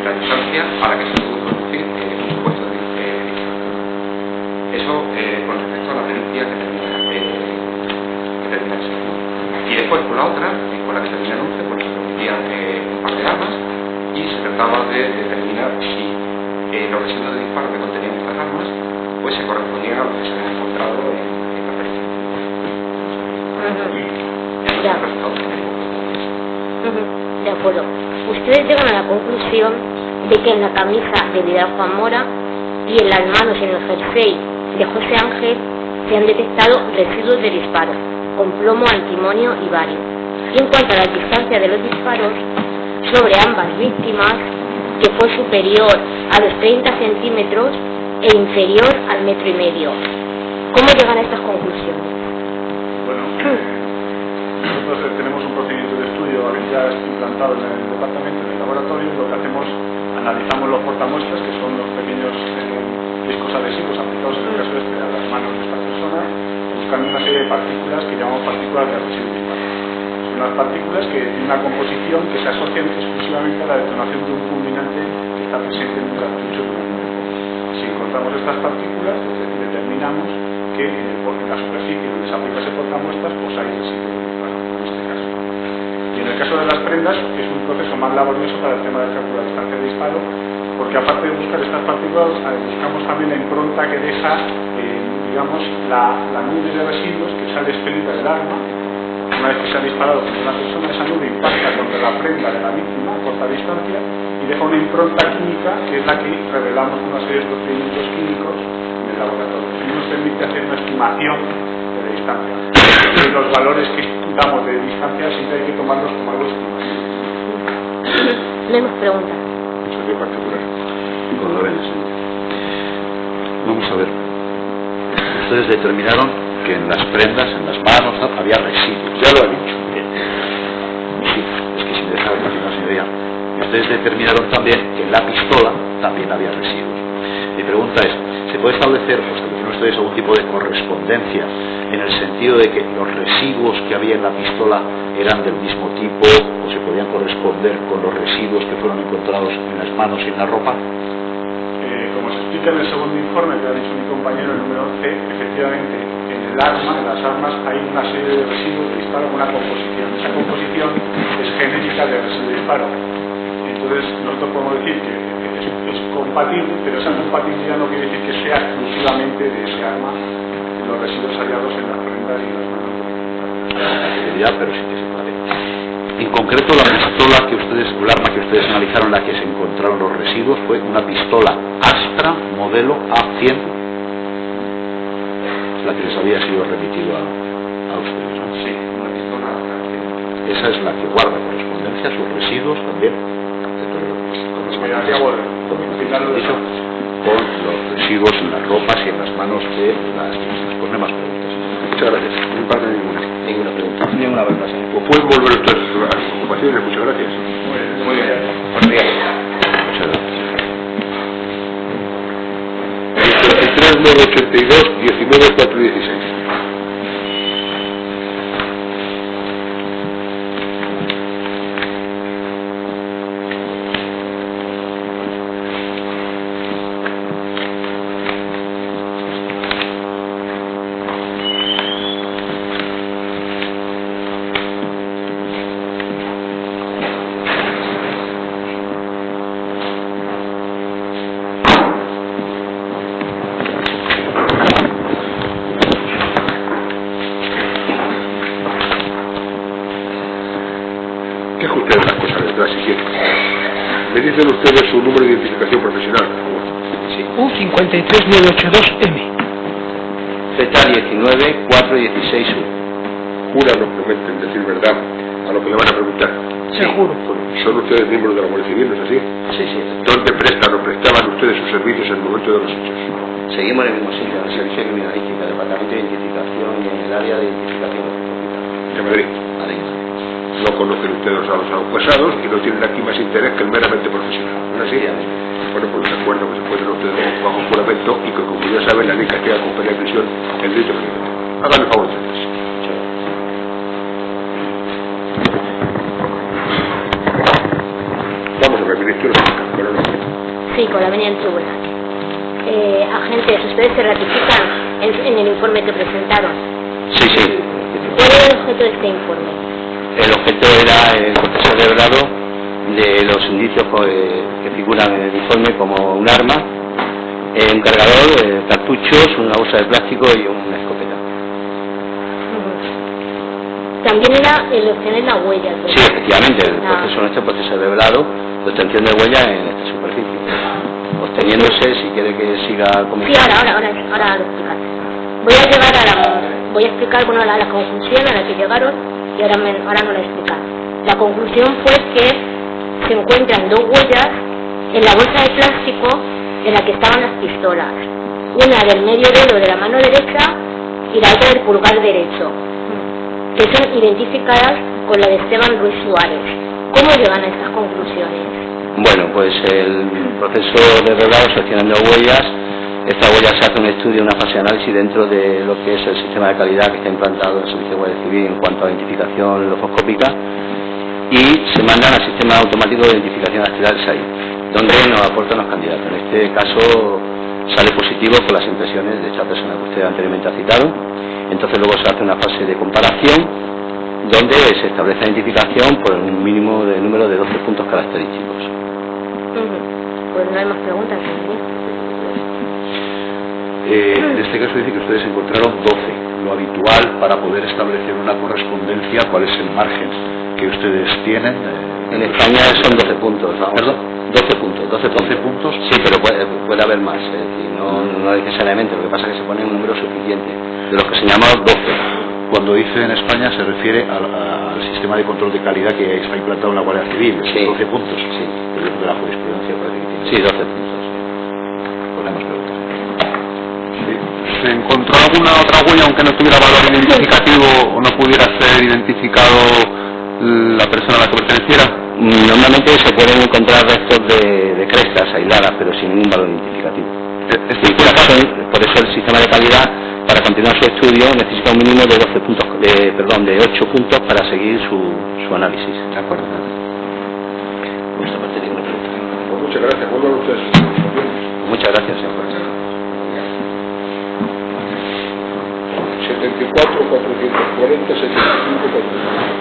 la distancia a la que se puede producir un supuesto de disparo. Eso con respecto a la tenencia que termina el ser, ¿no? Y después con la otra, con la que termina el 11, pues se producían un par de armas y se trataba de determinar si los residuos de disparo que contenían estas armas pues se correspondían a los que se habían encontrado en la pericia. De acuerdo. Ustedes llegan a la conclusión de que en la camisa de Vidal Juan Mora y en las manos y en el jersey de José Ángel se han detectado residuos de disparo con plomo, antimonio y bario. Y en cuanto a la distancia de los disparos sobre ambas víctimas, que fue superior a los 30 centímetros e inferior al 1,5 metros. ¿Cómo llegan a estas conclusiones? Bueno, nosotros tenemos un procedimiento de estudio ya implantado en el departamento, en el laboratorio, y lo que hacemos, analizamos los portamuestras, que son los pequeños discos adhesivos aplicados en el caso este a las manos de estas personas, buscando una serie de partículas que llamamos partículas de residuo de disparo. Son unas partículas que tienen una composición que se asocian exclusivamente a la detonación de un fulminante que está presente en un cartucho de una nueva. Si encontramos estas partículas, pues determinamos que en la superficie donde se aplica ese portamuestras pues hay residuos de disparo, en este caso. Y en el caso de las prendas es un proceso más laborioso para el tema del cálculo de distancia de disparo, porque aparte de buscar estas partículas, buscamos también la impronta que deja, digamos, la nube de residuos que sale expelida del arma. Una vez que se ha disparado contra una persona, esa nube impacta contra la prenda de la víctima a corta distancia y deja una impronta química que es la que revelamos con una serie de procedimientos químicos en el laboratorio. Y nos permite hacer una estimación de la distancia. Y los valores que damos de distancia siempre hay que tomarlos como algo estimativo. Menos preguntas. Sería particular. Cuando ven, vamos a ver. Ustedes determinaron que en las prendas, en las manos, había residuos. Ya lo ha dicho. Sí, es que sin dejar continuar, señoría. Ustedes determinaron también que en la pistola también había residuos. Mi pregunta es, ¿se puede establecer ustedes algún tipo de correspondencia en el sentido de que los residuos que había en la pistola eran del mismo tipo o se podían corresponder con los residuos que fueron encontrados en las manos y en la ropa? Como se explica en el segundo informe que ha dicho mi compañero, el número 11, efectivamente en el arma, en las armas, hay una serie de residuos de disparo con una composición. Esa composición es genérica de residuo de disparo. Entonces nosotros podemos decir que es compatible, pero esa compatibilidad no quiere decir que sea exclusivamente de ese arma los residuos hallados en las prendas y las manos. Ya, pero sí que se puede. En concreto, la pistola que ustedes, el arma que ustedes analizaron, la que se encontraron los residuos, fue una pistola Astra modelo A100, la que les había sido remitido a ustedes, ¿no? Sí, una pistola A100. Esa es la que guarda correspondencia, sus residuos también, con los residuos en las ropas y en las manos de las víctimas. Pues no hay más preguntas. Muchas gracias. No me falta ninguna. Ninguna pregunta. Ninguna pregunta, señor. Pues pueden volver ustedes a sus ocupaciones. Muchas gracias. Muy bien. Buenos días. Muchas gracias. 83 982 19 416. Deje ustedes las cosas detrás si quieren. Me dicen ustedes su número de identificación profesional, por favor. Sí. U53982M. Z19-416U. Juran o prometen decir verdad a lo que le van a preguntar. Seguro. Son ustedes miembros de la Guardia Civil, ¿no es así? Sí, sí. ¿Dónde prestan o prestaban ustedes sus servicios en el momento de los hechos? Seguimos en el mismo sitio, en el Servicio de Criminalística, Departamento de Identificación y en el área de identificación De Madrid. Madrid. No conocen ustedes a los acusados y no tienen aquí más interés que el meramente profesional. ¿No es así? Bueno, pues les recuerdo que se pueden ustedes bajo juramento y que, como ya saben, la ley castiga con pena de prisión el delito criminal. Hagan el favor ustedes. Vamos a ver, ministro, pero no. Sí, con la venida en tribunal. Agentes, ustedes se ratifican en el informe que presentaron. Sí, sí. ¿Cuál era el objeto de este informe? El objeto era el proceso de grado de los indicios que figuran en el informe como un arma, un cargador, cartuchos, una bolsa de plástico y una escopeta. También era el obtener la huella. Sí, efectivamente, el proceso en este proceso de grado de obtención de huella en esta superficie, obteniéndose, si quiere que siga comentando. Sí, ahora lo explicaré. Voy a explicar bueno, la conclusión a la que llegaron y ahora no la he explicado. La conclusión fue que se encuentran dos huellas en la bolsa de plástico en la que estaban las pistolas, una del medio dedo de la mano derecha y la otra del pulgar derecho, que son identificadas con la de Esteban Ruiz Suárez. ¿Cómo llegan a estas conclusiones? Bueno, pues el proceso de revelado seleccionando huellas. Esta huella se hace un estudio, una fase de análisis dentro de lo que es el sistema de calidad que está implantado en el Servicio de Guardia Civil en cuanto a identificación lofoscópica, y se mandan al sistema automático de identificación dactilar SAI, donde nos aportan los candidatos. En este caso sale positivo con las impresiones de esta persona que usted anteriormente ha citado. Entonces luego se hace una fase de comparación donde se establece la identificación por un mínimo de número de 12 puntos característicos. Pues no hay más preguntas, ¿sí? En este caso dice que ustedes encontraron 12, lo habitual para poder establecer una correspondencia. ¿Cuál es el margen que ustedes tienen? En España son 12 puntos, vamos. ¿Perdón? 12 puntos. 12 puntos. Sí, pero puede haber más, es decir, no necesariamente, lo que pasa es que se pone un número suficiente, de los que señalamos 12. Cuando dice en España se refiere al sistema de control de calidad que está implantado en la Guardia Civil, sí. 12 puntos, sí. De la jurisprudencia parece que tiene. Sí, 12 puntos. Podemos preguntar. ¿Se encontró alguna otra huella, aunque no tuviera valor identificativo o no pudiera ser identificado la persona a la que perteneciera? Normalmente se pueden encontrar restos de crestas aisladas, pero sin ningún valor identificativo. Por eso el sistema de calidad, para continuar su estudio, necesita un mínimo de 12 puntos, de 8 puntos para seguir su análisis. De acuerdo. Pues muchas gracias. Vuelvan ustedes. Muchas gracias, señor juez. 74, 440, 75, 440.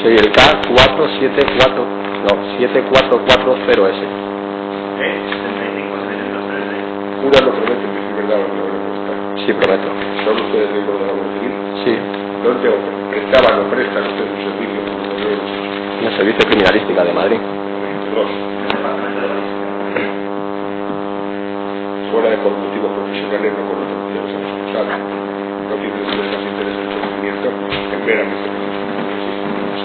Soy el K4740S. Jura lo promete, que es verdad lo que voy a prestar. Sí, prometo. ¿Son ustedes miembros de la Guardia Civil? Sí. ¿Dónde prestaban o prestan ustedes un servicio? En el Servicio de Criminalística de Madrid. Fuera de por motivos profesionales no conocen ustedes a los responsables. No tienen ustedes más interés en el procedimiento que meramente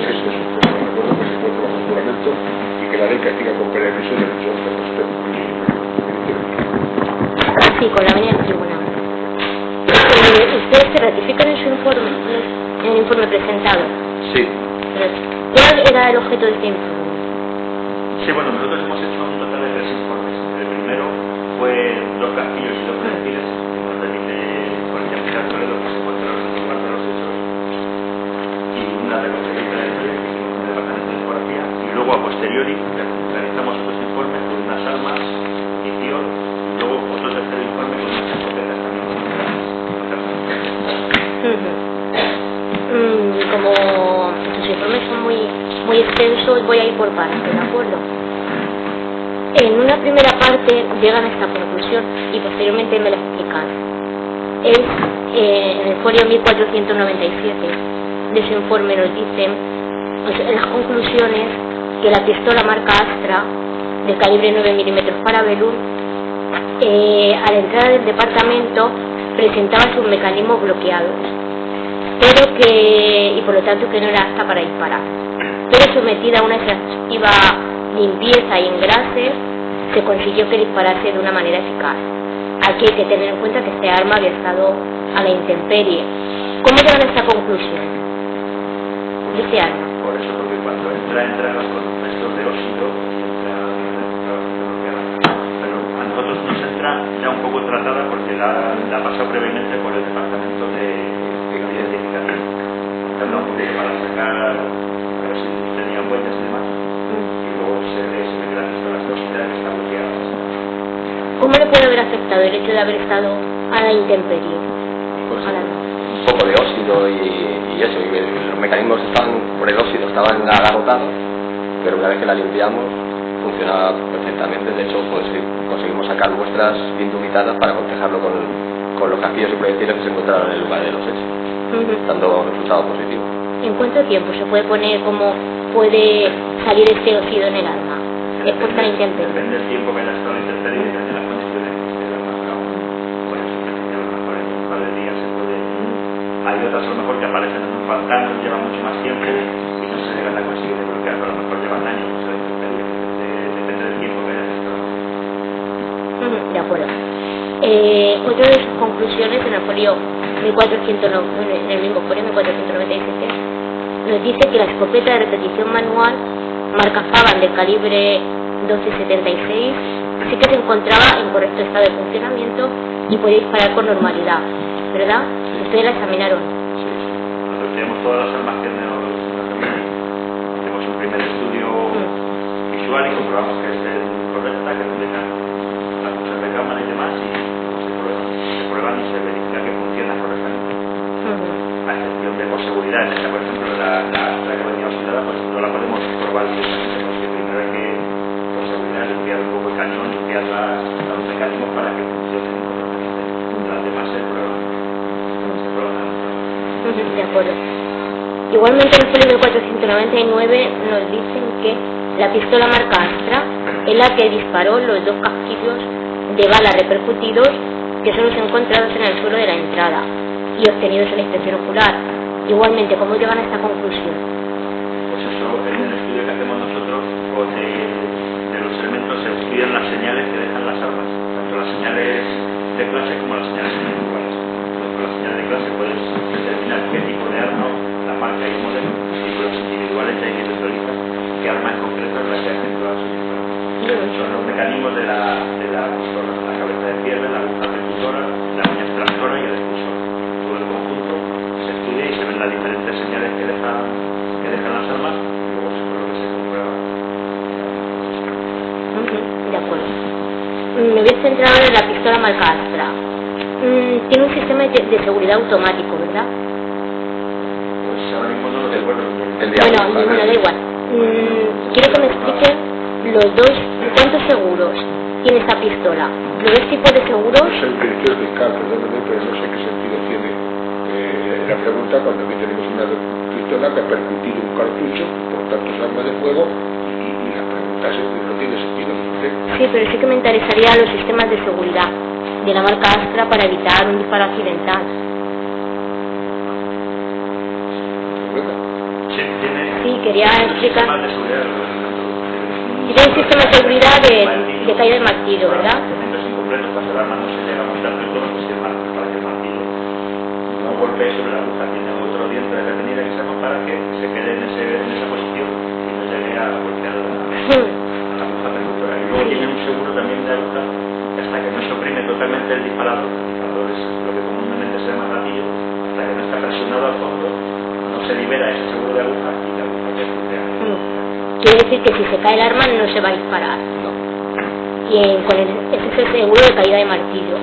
eso es un problema. Recuerdo que se encuentra bajo juramento y que la ley castiga con pena de prisión de prisión hasta usted. Sí, con la venida del tribunal. ¿Ustedes se ratifican en su informe, en el informe presentado? Sí. ¿Cuál era el objeto de este informe? Sí, bueno, nosotros hemos hecho un total de 3 informes. El primero fue 2 castillos y 2 proyectiles, que nos remite Policía Militar Toledo, que se encontraron en el lugar de los hechos, y una recopilación de historia que hicimos en el Departamento de Policía, y luego a posteriori realizamos otros informes con unas armas, munición, y luego otro tercer informe con unas escopetas también con otras Como sus informes son muy extensos, voy a ir por partes, ¿de acuerdo? En una primera parte llegan a esta conclusión y posteriormente me la explican. Es en el folio 1497 de su informe nos dicen, en las conclusiones, que la pistola marca Astra de calibre 9 mm Parabellum a la entrada del departamento presentaba sus mecanismos bloqueados, pero y por lo tanto que no era apta para disparar, pero sometida a una exhaustiva limpieza y engrase se consiguió que disparase de una manera eficaz. Aquí hay que tener en cuenta que este arma había estado a la intemperie. ¿Cómo llegan a esta conclusión de este arma? Por eso, porque cuando entra con restos de óxido, pero a nosotros nos entra ya un poco tratada porque la ha pasado previamente por el departamento de identificación. Para sacar, a ver si tenían huellas y demás, y luego se ve que la pistola está oxidada y está bloqueada. ¿Cómo le puede haber afectado el hecho de haber estado a la intemperie? Pues un poco de óxido y eso, y los mecanismos por el óxido estaban agotados, pero una vez que la limpiamos funcionaba perfectamente. De hecho, pues conseguimos sacar muestras bien dubitadas para cotejarlo con los casquillos y proyectiles que se encontraron en el lugar de los hechos, dando resultado positivo. ¿En cuánto tiempo se puede poner cómo puede salir este óxido en el arma? ¿Es por la intemperie? Depende del tiempo que haya estado en la intemperie y de las condiciones que se han pasado. Por eso, a lo mejor en un par de días se puede. Hay otras a lo mejor que aparecen en un pantano, llevan mucho más tiempo y no se llegan a conseguir desbloquear, pero a lo mejor llevan años en la intemperie. Depende del tiempo que haya estado. De acuerdo. Otra de sus conclusiones en el folio 1409, en el mismo folio 1497, nos dice que la escopeta de repetición manual marca Faban de calibre 1276 sí que se encontraba en correcto estado de funcionamiento y podía disparar con normalidad, ¿verdad? Ustedes la examinaron. Sí. Nosotros tenemos todas las armas que nos hacemos un primer estudio visual y comprobamos que es correcta, que no tenga las cosas de cámara y demás, y se prueban y se verifica que funciona correctamente. A excepción de por seguridad, esta por ejemplo la que venía oxidada, pues no la podemos probar directamente, porque primero hay que, por seguridad, limpiar un poco el cañón, limpiar los mecanismos para que funcionen correctamente. Las demás se prueban. De acuerdo. Igualmente en el folio 1499 nos dicen que la pistola marca Astra es la que disparó los dos casquillos de bala repercutidos que son los encontrados en el suelo de la entrada y obtenidos en la inspección ocular. Igualmente, ¿cómo llegan a esta conclusión? Pues eso, en el estudio que hacemos nosotros, o de los elementos, se estudian las señales que dejan las armas, tanto las señales de clase como las señales individuales. Con las señales de clase puedes determinar qué tipo de arma, la marca y el modelo, y con las individuales ya identifica qué arma en concreto es la que ha efectuado su disparo. Son los mecanismos de la pistola, la cabeza de cierre, la aguja percutora, la uña extractora y el expulsor. Todo el conjunto se estudia y se ven las diferentes señales que dejan las armas y luego se lo que se comprueba. De acuerdo. Me voy a centrar ahora en la pistola marca Astra. Tiene un sistema de seguridad automático, ¿verdad? Pues ahora mismo no lo recuerdo. Bueno, da igual. Quiero que me expliquen los dos, ¿cuántos seguros tiene esta pistola? ¿Los dos tipos de seguros? No sé qué quiero explicar, perdóname, pero no sé qué sentido tiene la pregunta cuando aquí tenemos una pistola que ha percutido un cartucho, por tanto es arma de fuego, y la pregunta no tiene sentido. Sí, pero sí que me interesaría los sistemas de seguridad de la marca Astra para evitar un disparo accidental. Sí, quería explicar. Tiene un sistema de seguridad de caída de martillo, ¿verdad? Momentos incompletos, cuando el arma no se llega a montar del todo, pues para que el martillo no golpee sobre la aguja, tiene otro diente de retenida que se llama para que se quede en esa posición y no llegue a golpear a la aguja percutora. Y luego tiene un seguro también de aguja que hasta que no se oprime totalmente el disparador es lo que comúnmente se llama gatillo, hasta que no está presionado al fondo, no se libera ese seguro de aguja y la aguja percutea. Quiere decir que si se cae el arma no se va a disparar. No. Y ese es el seguro de caída de martillo.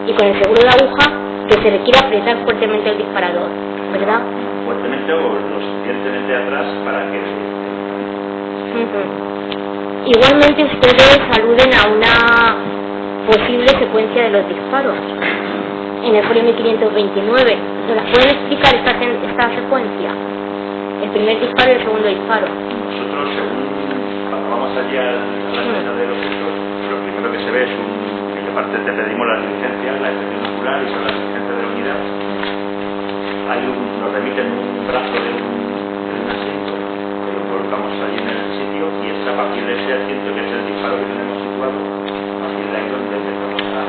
Y con el seguro de aguja, que se requiere apretar fuertemente el disparador, ¿verdad? Fuertemente o lo suficientemente atrás para que... Igualmente ustedes aluden a una posible secuencia de los disparos en el folio 1529. ¿Se las pueden explicar esta secuencia? El primer disparo y el segundo disparo. Nosotros, cuando vamos allí a la escena de los hechos, lo primero que se ve es que aparte te pedimos las licencias, la excepción ocular y son las licencias de la unidad. Nos remiten un brazo de un asiento que lo colocamos allí en el sitio y es a partir de ese asiento, que es el disparo que tenemos situado, a partir de ahí donde empezamos a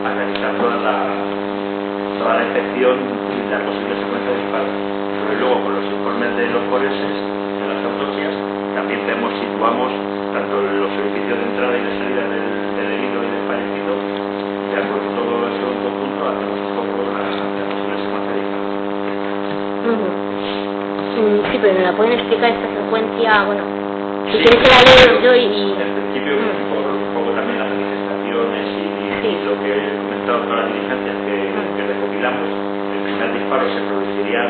realizar toda la inspección y la posible secuencia de disparos. Pero luego con los informes de los forenses, de las autopsias, también situamos tanto los edificios de entrada y de salida del herido y del fallecido, y a todo eso en conjunto hacemos un poco la posible secuencia de disparos. Sí, pero ¿me la pueden explicar esta secuencia? Bueno, si quieres que la leo yo y... En principio, por un poco también las manifestaciones y lo que he comentado, todas las diligencias que recopilamos, el primer disparo se produciría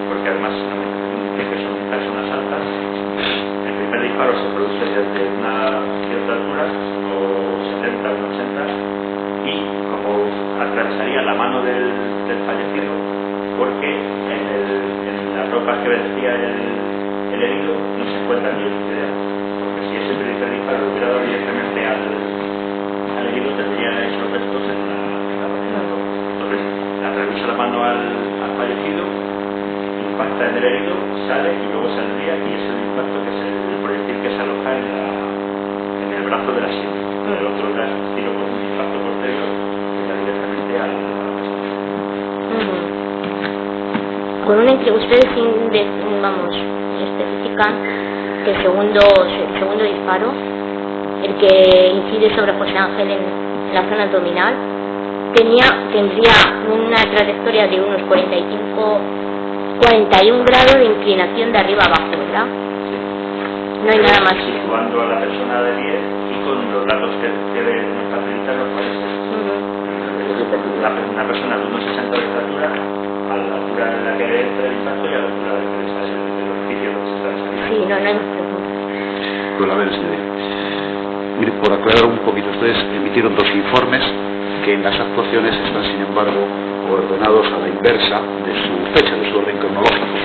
porque además dice que son personas altas, el primer disparo se produce desde una cierta altura, o 70 o 80, y como atravesaría la mano del fallecido, porque en las ropas que vestía el herido no se encuentra ni el ideal, porque si ese primer disparo lo hubiera dado directamente al herido, tendría esos restos en la página de ropa. Entonces atraviesa la mano al fallecido, impacta en el herido, sale y luego saldría, y es el impacto que es el proyectil que se aloja en el brazo del asiento. El otro da un tiro con un impacto posterior que da directamente a la persona. Con ustedes especifican que el segundo disparo, el que incide sobre José Ángel en la zona abdominal, tendría una trayectoria de unos 41 grados de inclinación de arriba abajo, ¿verdad? No hay nada más. Situando a la persona de 10 y con los datos que nos facilitan los forenses. Una persona de unos 60 de estatura, a la altura en la que entra el impacto y a la altura del orificio donde se está saliendo. Sí, no hay más preguntas. Bueno, a ver, señoría. Mire, por aclarar un poquito, ustedes emitieron dos informes que en las actuaciones están, sin embargo, ordenados a la inversa de su fecha, de su orden cronológico.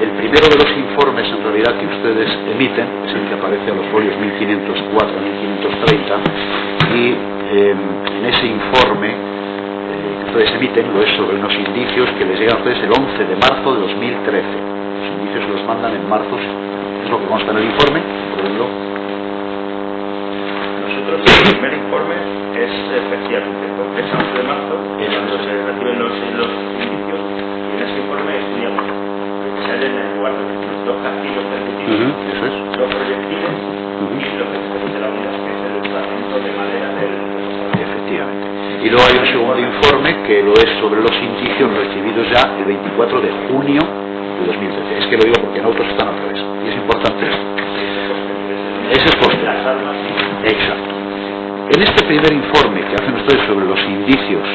El primero de los informes, en realidad, que ustedes emiten, es el que aparece a los folios 1504 a 1530, y en ese informe que ustedes emiten lo es sobre unos indicios que les llegan a ustedes el 11 de marzo de 2013. Los indicios se los mandan en marzo, es lo que consta en el informe, por ejemplo. Nosotros, el primer informe es efectivamente con fecha 11 de marzo, cuando se reciben los indicios, y en ese informe estudiamos que se hallan en el lugar de los dos castillos permitidos, dos proyectiles y lo que se produce la unidad, que es el fragmento de madera del responsable. Efectivamente. Y luego hay un segundo informe que lo es sobre los indicios recibidos ya el 24 de junio de 2013. Es que lo digo porque en autos están al revés. Y es importante esto. Ese es posterior. Las armas. Exacto. En este primer informe que hacen ustedes sobre los indicios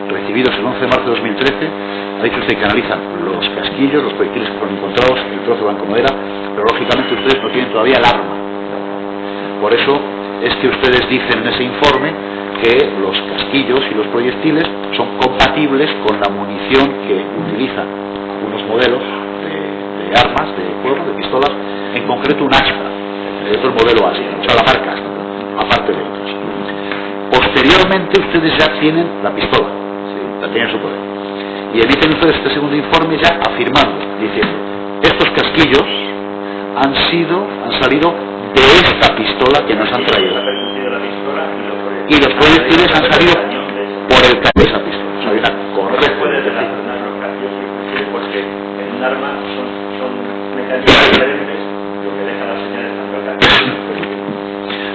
recibidos el 11 de marzo de 2013, ha dicho usted que analizan los casquillos, los proyectiles que fueron encontrados, el trozo de banco madera, pero lógicamente ustedes no tienen todavía el arma. Por eso es que ustedes dicen en ese informe que los casquillos y los proyectiles son compatibles con la munición que utilizan algunos modelos de armas, de fuego, de pistolas, en concreto un Astra, otro modelo Asia, o sea, la marca Astra, aparte de otros. Posteriormente ustedes ya tienen la pistola, la tienen en su poder, y emiten ustedes este segundo informe ya afirmando, diciendo, estos casquillos han salido de esta pistola que nos han traído, y los proyectiles han salido por el cañón de esa pistola. O sea, hay una correcta. No puede relacionar los casquillos porque en un arma son mecanismos diferentes, lo que deja las señales tanto el cañón.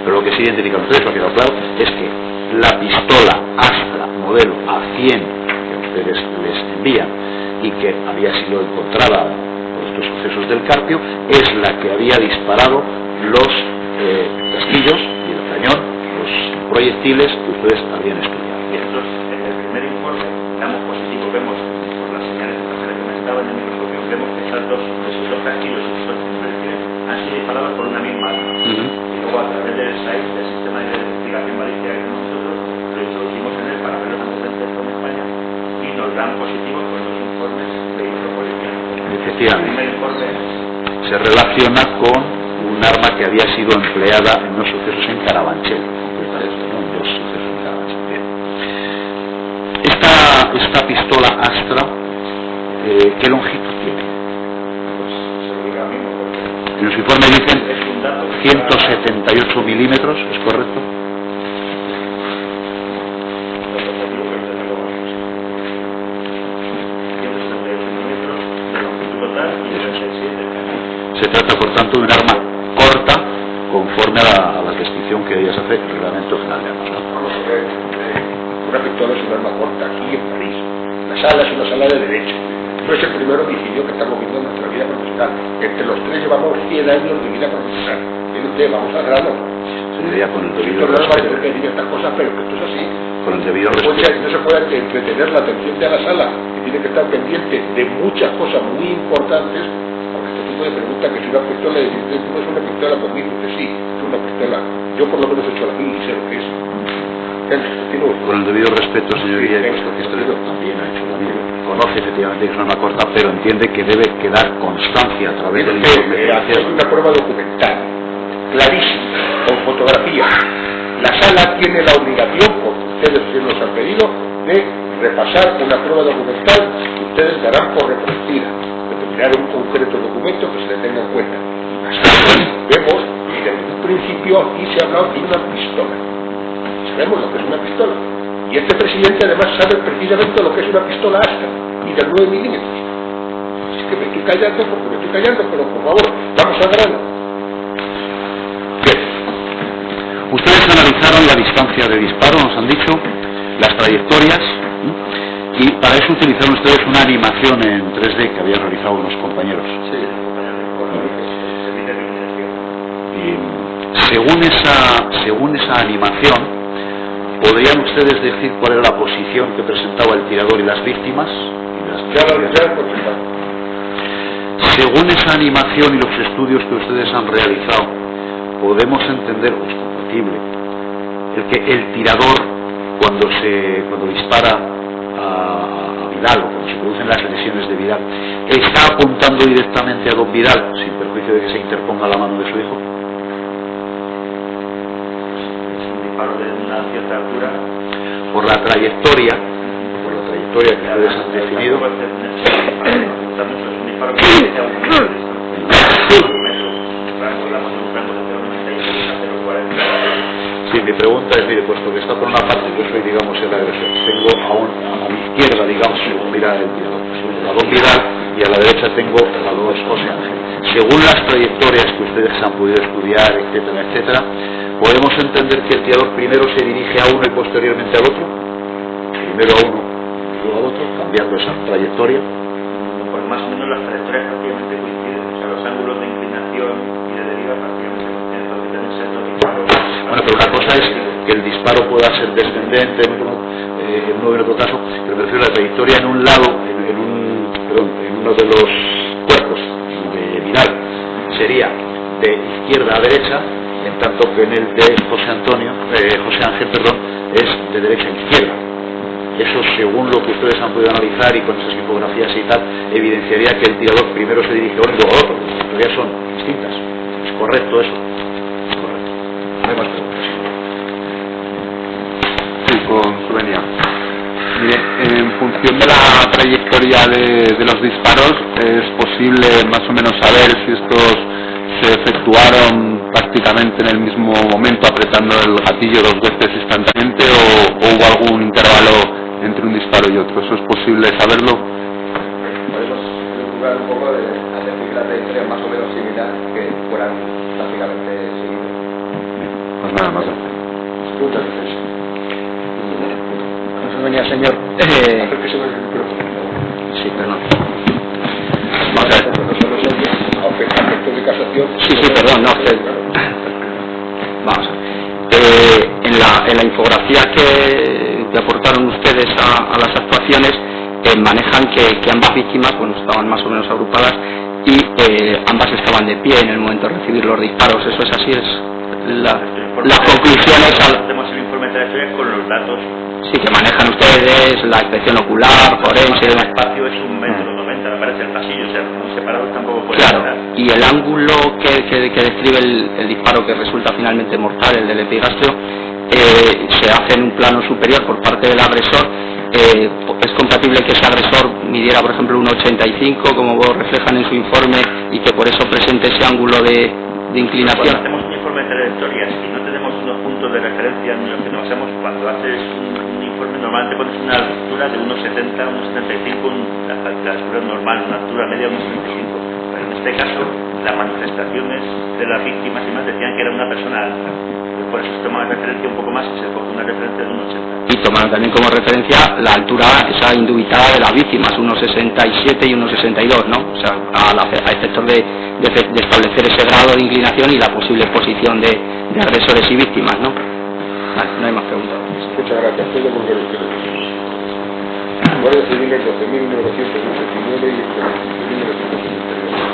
Pero lo que sí identifican ustedes, lo que queda claro, es que la pistola Astra modelo A100 que ustedes les envían y que había sido encontrada por estos sucesos del Carpio es la que había disparado los casquillos y el cañón, los proyectiles que ustedes habían estudiado. Y nosotros en el primer informe damos positivo, vemos por las señales que se comentaban en el microscopio, vemos que esos dos casquillos y esos proyectiles han sido disparados por una misma arma. luego a través del SAIS, del sistema de investigación Valencia que tenemos nosotros, lo introducimos en él para ver los antecedentes con España y nos dan positivos con los informes de hidropolicia. Efectivamente. El informe Se relaciona con un arma que había sido empleada en unos sucesos en Carabanchel, concretamente, ¿no? En dos sucesos en Carabanchel. Bien. Esta pistola Astra, ¿qué longitud tiene? pues se lo diga a mí, porque En su informe dicen es un dato que 178 milímetros, ¿es correcto? los objetivos que desde luego 178 milímetros de longitud total y 37 de cañón. Se trata, por tanto, de un arma corta, conforme a la restricción que ya se hace el Reglamento General de Armas, ¿no? Vamos a ver, una pistola es un arma corta aquí en París. La sala es una sala de derecho. No es el primer homicidio que estamos viendo en nuestra vida profesional. Entre los tres llevamos 100 años de vida profesional. Mire usted, vamos al grano. Se diría con el debido Esto no es respeto. que diga estas cosas, pero que esto es así. Con el debido No respeto. se puede entretener la atención de la sala, que tiene que estar pendiente de muchas cosas muy importantes, porque este tipo de preguntas, que si una pistola no es una pistola, pues mire usted sí, es una pistola. Yo por lo menos he hecho la mil y sé lo que es. Continúo. Con el debido respeto, señor Guillén, puesto que usted también ha hecho la mía. Conoce efectivamente que es una arma corta, pero entiende que debe quedar constancia a través del informe. Hacer una prueba documental, clarísima, con fotografía. La sala tiene la obligación, porque ustedes se nos han pedido, de repasar una prueba documental que ustedes darán por reproducida, determinar un concreto documento que se le tenga en cuenta. Así vemos que desde un principio aquí se ha hablado de una pistola. Sabemos lo que es una pistola. Y este presidente además sabe precisamente lo que es una pistola Astra y de 9 milímetros. Así que me estoy callando porque me estoy callando, pero por favor, vamos al grano. Bien. Ustedes analizaron la distancia de disparo, nos han dicho, las trayectorias, y para eso utilizaron ustedes una animación en 3D que habían realizado unos compañeros. Sí, Y según esa animación, ¿podrían ustedes decir cuál era la posición que presentaba el tirador y las víctimas? Ya lo he contestado. Según esa animación y los estudios que ustedes han realizado, podemos entender, o es compatible, el que el tirador, cuando dispara a Vidal, o cuando se producen las lesiones de Vidal, está apuntando directamente a don Vidal, sin perjuicio de que se interponga la mano de su hijo. disparo de una cierta altura. Por la trayectoria que ustedes han definido. Es un disparo que tiene a un metro de distancia. Hablamos de un rango de 0,96 a 0,40. Sí, mi pregunta es, mire, puesto que está por una parte, yo soy, digamos, el agresor, tengo a mi izquierda, digamos, según Vidal el tirador, a don Vidal, y a la derecha tengo a don José Ángel. Según las trayectorias que ustedes han podido estudiar, etcétera, etcétera, ¿podemos entender que el tirador primero se dirige a uno y posteriormente al otro? Primero a uno y luego al otro, cambiando esa trayectoria. Pues más o menos las trayectorias prácticamente coinciden, o sea, los ángulos de inclinación y de deriva prácticamente coinciden, entonces deben ser dos disparos. Bueno, pero una cosa es que el disparo pueda ser descendente en uno y en otro caso, pero me refiero a la trayectoria en un lado, en uno de los cuerpos de Vidal sería de izquierda a derecha, en tanto que en el de José Ángel, es de derecha a izquierda. Eso, según lo que ustedes han podido analizar y con esas infografías y tal, evidenciaría que el tirador primero se dirige a uno y luego a otro. Las trayectorias son distintas. ¿Es correcto eso? Es correcto. No hay más preguntas. Sí, con su venia. Mire, en función de la trayectoria de los disparos, es posible más o menos saber si estos se efectuaron prácticamente en el mismo momento, apretando el gatillo 2 veces instantáneamente, o hubo algún intervalo entre un disparo y otro. ¿Eso es posible saberlo? Podemos lugar un poco de hacer que la trayectoria más o menos similar, que fueran prácticamente seguidas. Pues nada más. Muchas gracias. Venía, señor. Sí, perdón. Vamos a ver, aunque efectos de casación. Sí, perdón, no. Vamos a ver. En la infografía que aportaron ustedes a las actuaciones, manejan que ambas víctimas, bueno, estaban más o menos agrupadas y ambas estaban de pie en el momento de recibir los disparos. ¿Eso es así? las conclusiones hacemos el informe de trayectoria con los datos. Sí, que manejan ustedes, la inspección ocular, forense. El espacio es 1,90 m, me parece, el pasillo, o sea, muy separados tampoco puede Claro, estar. y el ángulo que describe el disparo que resulta finalmente mortal, el del epigastrio, se hace en un plano superior por parte del agresor. Es compatible que ese agresor midiera, por ejemplo, 1,85, como reflejan en su informe, y que por eso presente ese ángulo de inclinación. Cuando hacemos un informe de trayectorias y no tenemos unos puntos de referencia en los que nos basamos, cuando haces un informe normalmente pones una altura de 1,70, 1,75, la altura normal, una altura media de 1,75. Pero en este caso, las manifestaciones de las víctimas y más decían que era una persona alta. Por eso se toma referencia un poco más y se coge una referencia de 1,80. Y toman también como referencia la altura esa indubitada de las víctimas, 1,67 y 1,62, ¿no? O sea, a efectos de establecer ese grado de inclinación y la posible exposición de agresores y víctimas, ¿no? Vale, no hay más preguntas. Muchas gracias. Puedo volver ustedes. Guardia Civil es 12.919 y 15.972.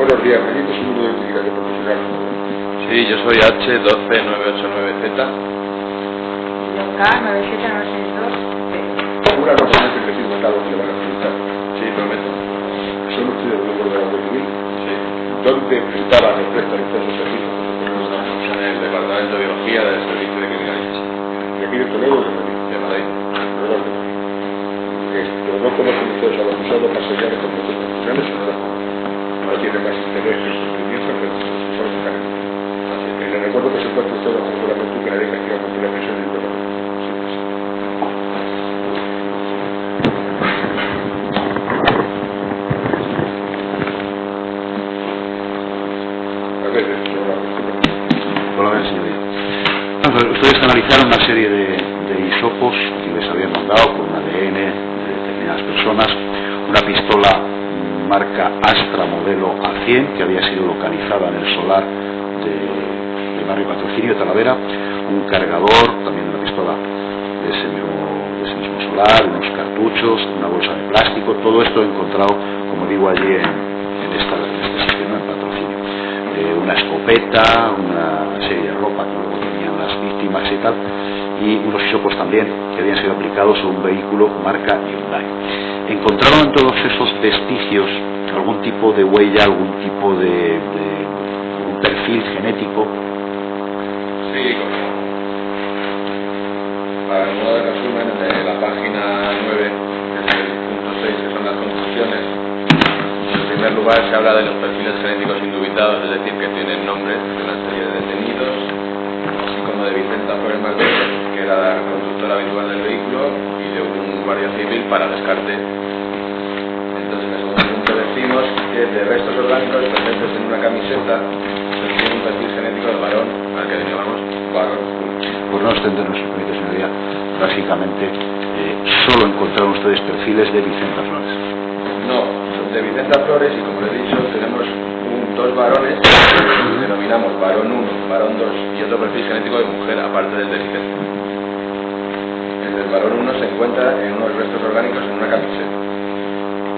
Buenos días, ¿me dices su número de identificación profesional? Sí, yo soy H12989Z. Yo K97962. Una no conoce el decir mercado que le van a preguntar. Sí, prometo. ¿Son ustedes miembros de la Guardia Civil? Sí. ¿Dónde prestaban o prestan ustedes sus servicios? En el Departamento de Biología del Servicio de Criminalística. ¿De aquí de Toledo o de Madrid? De Madrid. ¿De dónde? Pero no conocen ustedes a los acusados más allá de conductos profesionales o no. No tiene más interés en su experiencia que en sus informes académicos. Le recuerdo que se encuentra usted bajo juramento que la ley castiga contra la presión y el dolor. Hola, señoría. Ustedes analizaron una serie de hisopos que les habían mandado con un ADN de determinadas personas, una pistola marca Astra modelo A100 que había sido localizada en el solar de Barrio Patrocinio de Talavera, un cargador también de la pistola de ese mismo solar, unos cartuchos, una bolsa de plástico, todo esto encontrado, como digo, allí en este sitio, ¿no? En Patrocinio. Una escopeta, una serie de ropa que luego tenían las víctimas y tal, y unos hisopos también que habían sido aplicados a un vehículo marca Hyundai. ¿Encontraron en todos esos vestigios algún tipo de huella, algún tipo de algún perfil genético? Sí, para el modo de resumen de la página 9, que es el punto 6, que son las conclusiones. En primer lugar se habla de los perfiles genéticos indubitados, es decir, que tienen nombres de una serie de detenidos, así como de Vicenta Flores Maldonado, que era la conductora habitual del vehículo, y de un guardia civil para descarte. Entonces, en el segundo punto decimos que de restos orgánicos presentes en una camiseta se tiene un perfil genético del varón, al que llamamos varón. Pues no extendernos, si permite, señoría. Básicamente, solo encontraron ustedes perfiles de Vicenta Flores. No, de Vicenta Flores, y como le he dicho, tenemos dos varones que denominamos varón 1, varón 2 y otro perfil genético de mujer, aparte del de Vicenta. El del varón 1 se encuentra en unos restos orgánicos en una camiseta.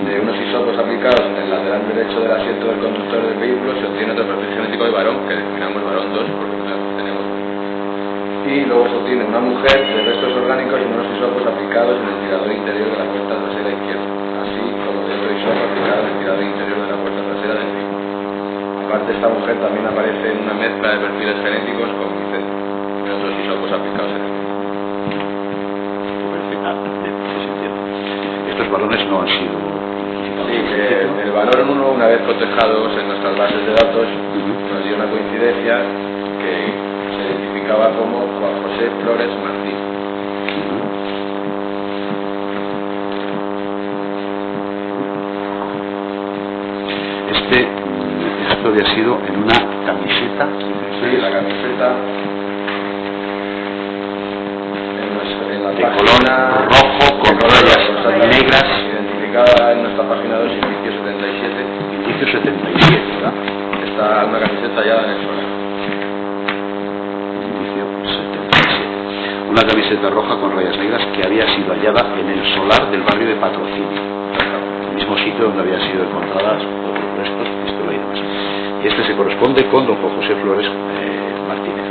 De unos hisopos aplicados en el lateral derecho del asiento del conductor del vehículo se obtiene otro perfil genético de varón, que denominamos varón 2, porque claro, tenemos. Y luego se obtiene una mujer de restos orgánicos en unos hisopos aplicados en el tirador interior de la puerta trasera izquierda, así como de otro hisopo aplicado en el tirador interior de la puerta trasera del vehículo. Aparte, esta mujer también aparece en una mezcla de perfiles genéticos con Vicente, en otros hisopos aplicados en el vehículo. Estos varones no han sido... Sí, el valor 1, una vez cotejados en nuestras bases de datos, nos dio una coincidencia que se identificaba como Juan José Flores Martín. había sido en una camiseta. Sí, la camiseta en la de página color rojo con rayas negras, identificada en nuestra página 2, indicio 77. Indicio 77, ¿verdad? Está una camiseta hallada en el solar. Indicio 77. Una camiseta roja con rayas negras que había sido hallada en el solar del barrio de Patrocinio, el mismo sitio donde habían sido encontradas los restos, pistola y demás. Y este se corresponde con don Juan José Flores Martínez.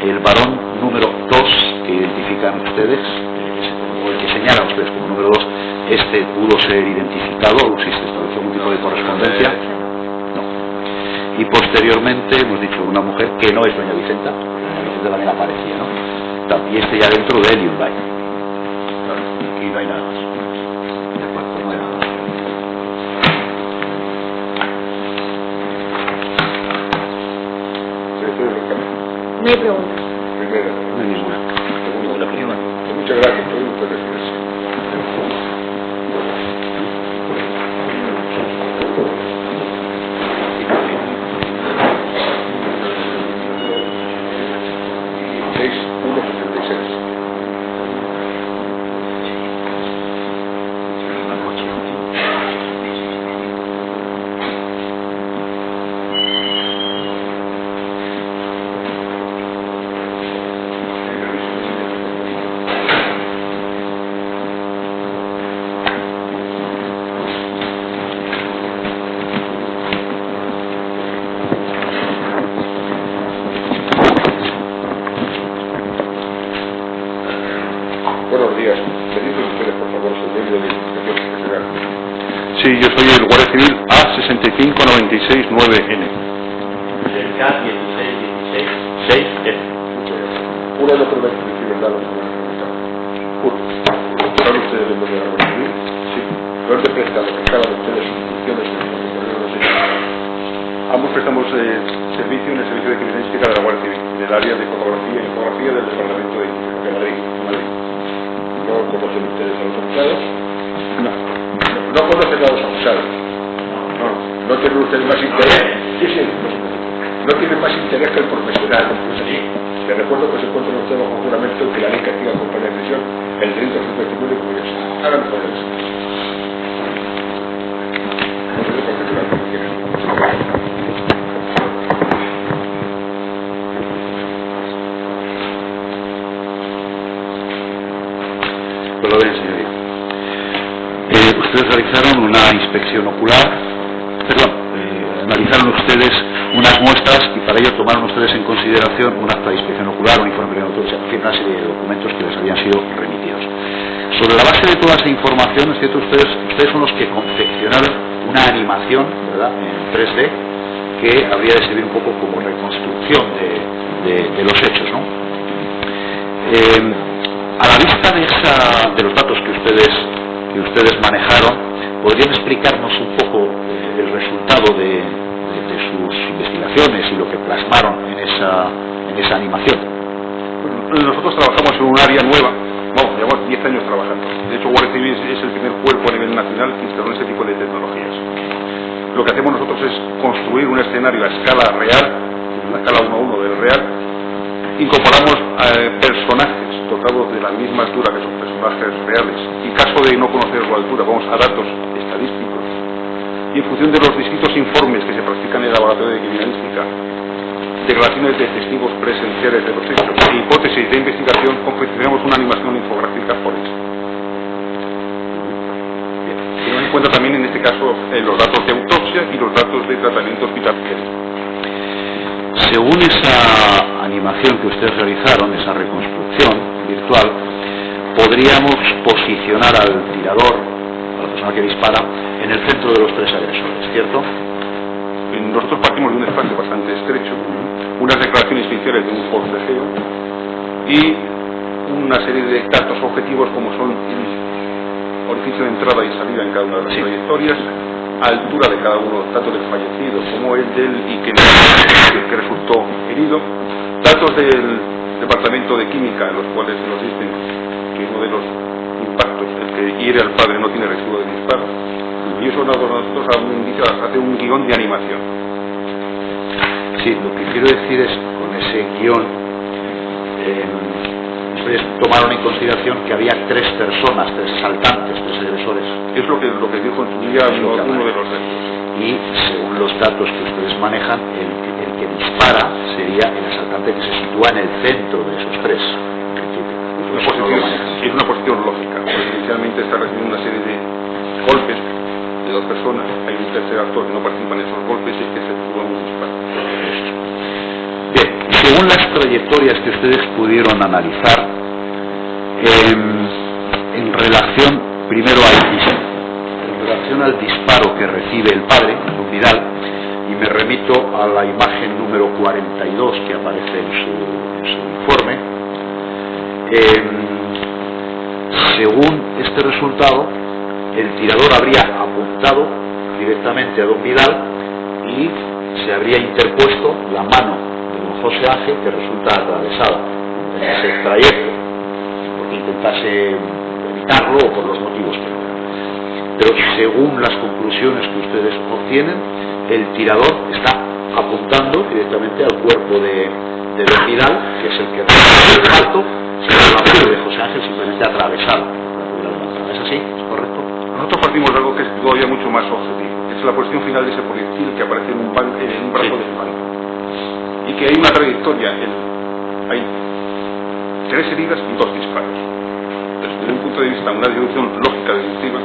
El varón número 2 que identifican ustedes, o el que señalan ustedes como número 2, este pudo ser identificado, o si se estableció algún tipo de correspondencia. No. Y posteriormente hemos dicho una mujer que no es doña Vicenta, doña Vicenta también aparecía, ¿no? Y este ya dentro de Hyundai. Aquí no hay nada más. De acuerdo, no hay nada más. No hay preguntas. Primera. No hay ninguna. Segunda. Muchas gracias. Buenos días. ¿Me dicen ustedes, por favor, su medio de identificación profesional? Sí, yo soy el Guardia Civil A65969N. Del K16166F. Una de los primeros principios dados por la pregunta. ¿Son ustedes del nombre de la Guardia Civil? Sí. ¿Dónde prestan o prestaban ustedes sus funciones en el territorio de los hechos? Ambos prestamos servicio en el servicio de criminalística de la Guardia Civil, del área de fotografía y infografía del Departamento de Madrid. ¿No conocen ustedes a los acusados? No. ¿No conocen a los acusados? No. ¿No tienen ustedes más interés? Sí, sí. No tienen más interés que el profesional. Pues así. Les recuerdo que se encuentran ustedes bajo juramento que la ley castiga con pena de prisión el delito de su testimonio y confianza. Hagan por eso. Pues lo ven, señoría. Ustedes realizaron una inspección ocular, analizaron ustedes unas muestras y para ello tomaron ustedes en consideración un acta de inspección ocular, un informe de autopsia, en fin, una serie de documentos que les habían sido remitidos. Sobre la base de toda esa información, es cierto, ustedes son los que confeccionaron una animación, ¿verdad?, en 3D, que habría de servir un poco como reconstrucción de los hechos, ¿no? A la vista de los datos que ustedes manejaron, ¿podrían explicarnos un poco el resultado de sus investigaciones y lo que plasmaron en esa animación? Bueno, nosotros trabajamos en un área nueva, llevamos 10 años trabajando. De hecho, Guardia Civil es el primer cuerpo a nivel nacional que instaló ese tipo de tecnologías. Lo que hacemos nosotros es construir un escenario a escala real, a escala 1:1 del real. Incorporamos personajes dotados de la misma altura que son personajes reales. En caso de no conocer su altura, vamos a datos estadísticos. Y en función de los distintos informes que se practican en el laboratorio de criminalística, declaraciones de testigos presenciales de los hechos e hipótesis de investigación, confeccionamos una animación infográfica forense. Tenemos en cuenta también en este caso los datos de autopsia y los datos de tratamiento hospitalario. Según esa animación que ustedes realizaron, esa reconstrucción virtual, podríamos posicionar al tirador, a la persona que dispara, en el centro de los tres agresores, ¿cierto? Nosotros partimos de un espacio bastante estrecho, unas declaraciones iniciales de un forcejeo y una serie de datos objetivos como son el orificio de entrada y salida en cada una de las trayectorias, altura de cada uno, tanto del fallecido como el del y que resultó herido, datos del departamento de química en los cuales nos dicen que uno de los impactos, el que hiere al padre, no tiene residuo de disparo, y eso nosotros a un inicio hace un guión de animación. Sí, lo que quiero decir es, con ese guión, ustedes tomaron en consideración que había 3 personas, 3 asaltantes, 3 agresores. Es lo que dijo en su día uno de los delitos. Y según los datos que ustedes manejan, el que dispara sería el asaltante que se sitúa en el centro de esos 3. Es una posición lógica, porque inicialmente está recibiendo una serie de golpes de 2 personas, hay un tercer actor que no participa en esos golpes y que se sitúa un disparo. Bien, según las trayectorias que ustedes pudieron analizar, en relación primero al disparo que recibe el padre, don Vidal, y me remito a la imagen número 42 que aparece en su informe, según este resultado, el tirador habría apuntado directamente a don Vidal y se habría interpuesto la mano de don José Ángel, que resulta atravesada en ese trayecto, porque intentase evitarlo o por los motivos que fueran. Pero según las conclusiones que ustedes obtienen, el tirador está apuntando directamente al cuerpo de don Vidal, que es el que recibe el impacto, sino la mano de José Ángel simplemente atravesada. ¿Es así? ¿Es correcto? Nosotros partimos de algo que es todavía mucho más objetivo, que es la posición final de ese proyectil que aparece en un brazo del banco, y que hay una trayectoria, hay 3 heridas y 2 disparos. Desde un punto de vista, una deducción lógica deductiva,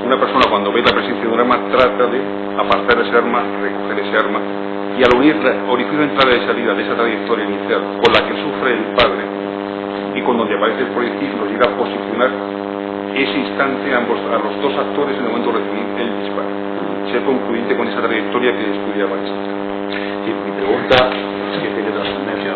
una persona cuando ve la presencia de un arma trata de apartar ese arma, recoger ese arma, y al unir el orificio de entrada y salida de esa trayectoria inicial con la que sufre el padre y con donde aparece el proyectil, nos llega a posicionar ese instante a los 2 actores en el momento de recibir el disparo. Ser concluyente con esa trayectoria que estudiaba esta. Sí, mi pregunta es que tiene trascendencia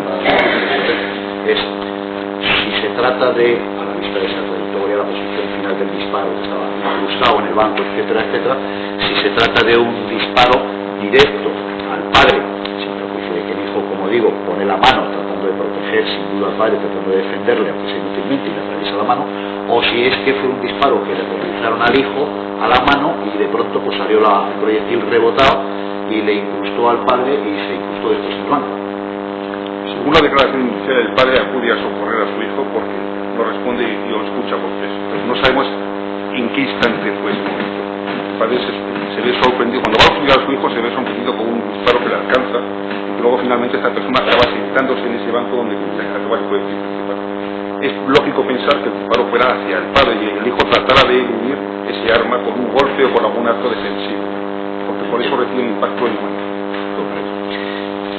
es si se trata de, a la vista de esa trayectoria, la posición final del disparo que estaba incrustado en el banco, etcétera, etcétera, si se trata de un disparo directo al padre, sin perjuicio de que el hijo, como digo, pone la mano tratando de proteger sin duda al padre, tratando de defenderle, aunque sea inútilmente, y le atraviesa la mano, o si es que fue un disparo que le realizaron al hijo a la mano y de pronto pues salió el proyectil rebotado y le incrustó al padre y se incrustó después en el banco. Según la declaración inicial, el padre acude a socorrer a su hijo porque no responde y lo escucha porque no sabemos en qué instante fue ese momento. El padre se ve sorprendido, cuando va a auxiliar a su hijo se ve sorprendido con un disparo que le alcanza y luego finalmente esta persona acaba sentándose en ese banco donde acaba el proyectil principal. Es lógico pensar que el disparo fuera hacia el padre y el hijo tratara de eludir ese arma con un golpe o con algún acto defensivo, porque por eso recibe un impacto en la mano.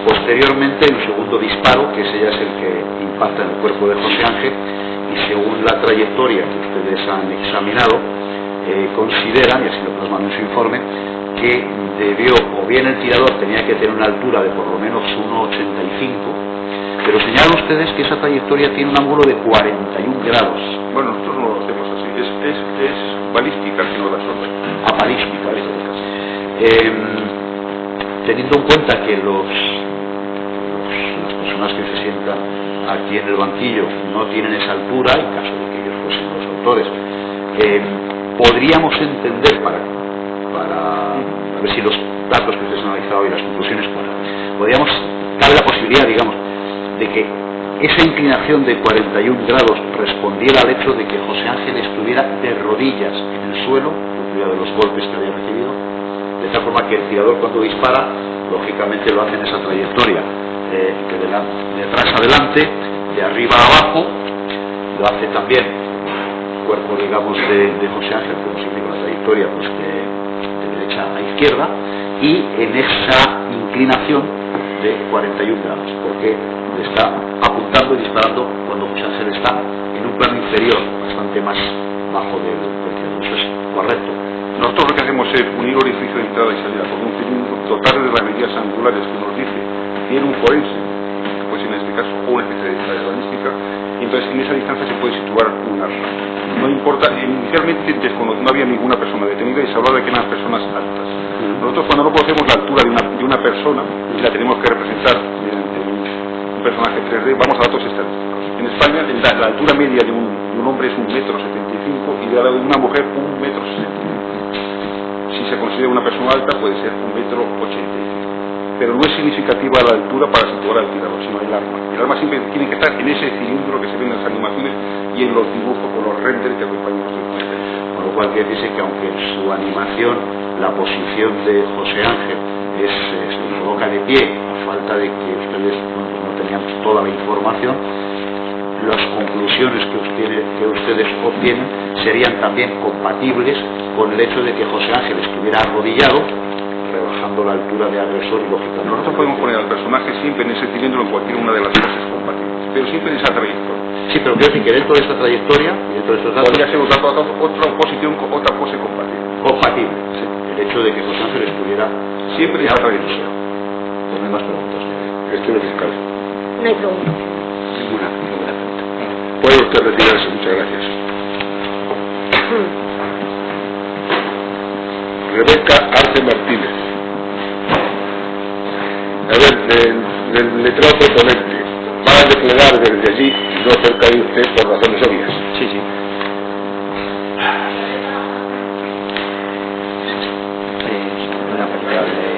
Posteriormente, el segundo disparo, que ese ya es el que impacta en el cuerpo de José Ángel, y según la trayectoria que ustedes han examinado, consideran, y así lo plasman en su informe, que debió, o bien el tirador tenía que tener una altura de por lo menos 1,85, pero señalan ustedes que esa trayectoria tiene un ángulo de 41 grados. Bueno, nosotros no lo hacemos así, es balística que no da sorte. Balística. Teniendo en cuenta que las personas que se sientan aquí en el banquillo no tienen esa altura, en caso de que ellos fuesen los autores, podríamos entender, para a ver si los datos que ustedes han analizado y las conclusiones cuadran, cabe la posibilidad, digamos, de que esa inclinación de 41 grados respondiera al hecho de que José Ángel estuviera de rodillas en el suelo, producto de los golpes que había recibido, de tal forma que el tirador cuando dispara, lógicamente lo hace en esa trayectoria, de atrás adelante, de arriba a abajo, lo hace también el cuerpo, digamos, de José Ángel, como significa la trayectoria, pues de derecha a izquierda, y en esa inclinación de 41 grados, porque le está apuntando y disparando cuando José Ángel está en un plano inferior, bastante más bajo del tirador. Eso es correcto. Nosotros lo que hacemos es unir orificio de entrada y salida con un cilindro, dotar de las medidas angulares que nos dice tiene un forense, pues en este caso o un especialista de balística, y entonces en esa distancia se puede situar un arma. No importa, inicialmente no había ninguna persona detenida y se hablaba de que eran personas altas. Nosotros cuando no conocemos la altura de una persona y la tenemos que representar mediante un personaje 3D, vamos a datos estadísticos. En España la altura media de un hombre es 1,75 m y de la de una mujer 1,65 m. Si se considera una persona alta puede ser 1,85 m. pero no es significativa la altura para situar al tirador, sino el arma. El arma siempre tiene que estar en ese cilindro que se ve en las animaciones y en los dibujos con los renders que acompañan los dibujos. Con lo cual quiere decirse que aunque en su animación la posición de José Ángel se coloca de pie, a falta de que ustedes no tenían toda la información, las conclusiones que ustedes obtienen serían también compatibles con el hecho de que José Ángel estuviera arrodillado, rebajando la altura de agresor y lógicamente. Nosotros podemos poner al personaje siempre en ese cilindro en cualquier una de las poses compatibles, pero siempre en esa trayectoria. Sí, pero quiero decir que dentro de esta trayectoria y dentro de estos datos podría ser otra pose compatible. Compatible, sí. El hecho de que José Ángel estuviera siempre en esa trayectoria. Pues no hay más preguntas. Gestión fiscal. No hay pregunta. Ninguna pregunta. Puede usted retirarse, muchas gracias. Rebeca Arce Martínez. A ver, el letrado proponente va a declarar desde allí, no cerca de usted, por razones obvias. Sí, sí. Una película de...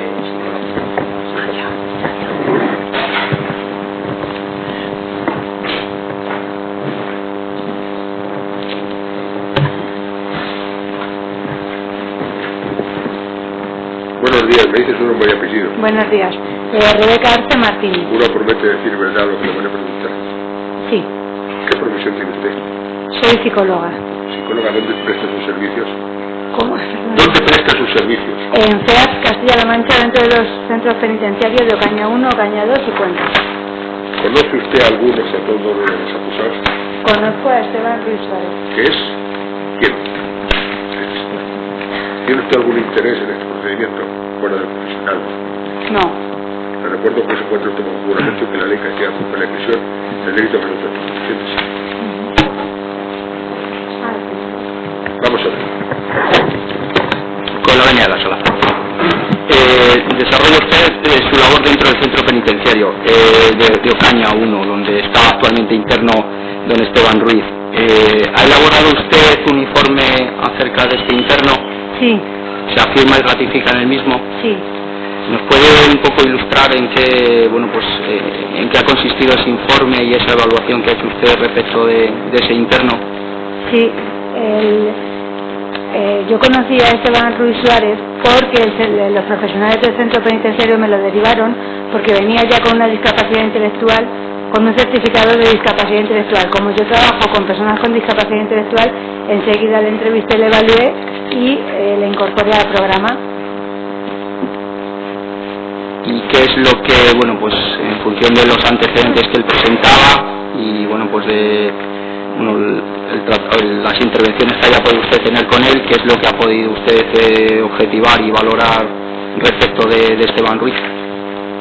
Buenos días, me dice su nombre y apellido. Buenos días. Rebeca Arce Martínez. Uno promete decir verdad lo que le van a preguntar. Sí, ¿Qué profesión tiene usted? soy psicóloga. Psicóloga, ¿dónde presta sus servicios? ¿Cómo? ¿Dónde presta sus servicios? En CEAS Castilla-La Mancha, dentro de los centros penitenciarios de Ocaña 1, Ocaña 2 y Cuenca. ¿Conoce usted a algunos o a todos los acusados? Conozco a Esteban Ruiz Suárez. ¿Qué es? ¿Quién? ¿Tiene usted algún interés en este procedimiento fuera del profesional? No. Le recuerdo que se encuentra usted con juramento que la ley castiga con pena de prisión el delito de las constituciones. Vamos a ver. Con la veña de la sola. Desarrolla usted su labor dentro del centro penitenciario de Ocaña 1, donde está actualmente interno don Esteban Ruiz. ¿Ha elaborado usted un informe acerca de este interno? Sí. ¿Se afirma y ratifica en el mismo? Sí. ¿Nos puede un poco ilustrar en qué, en qué ha consistido ese informe y esa evaluación que ha hecho usted respecto de ese interno? Sí. Yo conocí a Esteban Ruiz Suárez porque los profesionales del centro penitenciario me lo derivaron porque venía ya con una discapacidad intelectual, con un certificado de discapacidad intelectual. Como yo trabajo con personas con discapacidad intelectual, enseguida le entrevisté, le evalué y le incorporé al programa. ¿Y qué es lo que, en función de los antecedentes que él presentaba y, las intervenciones que haya podido usted tener con él, qué es lo que ha podido usted objetivar y valorar respecto de Esteban Ruiz?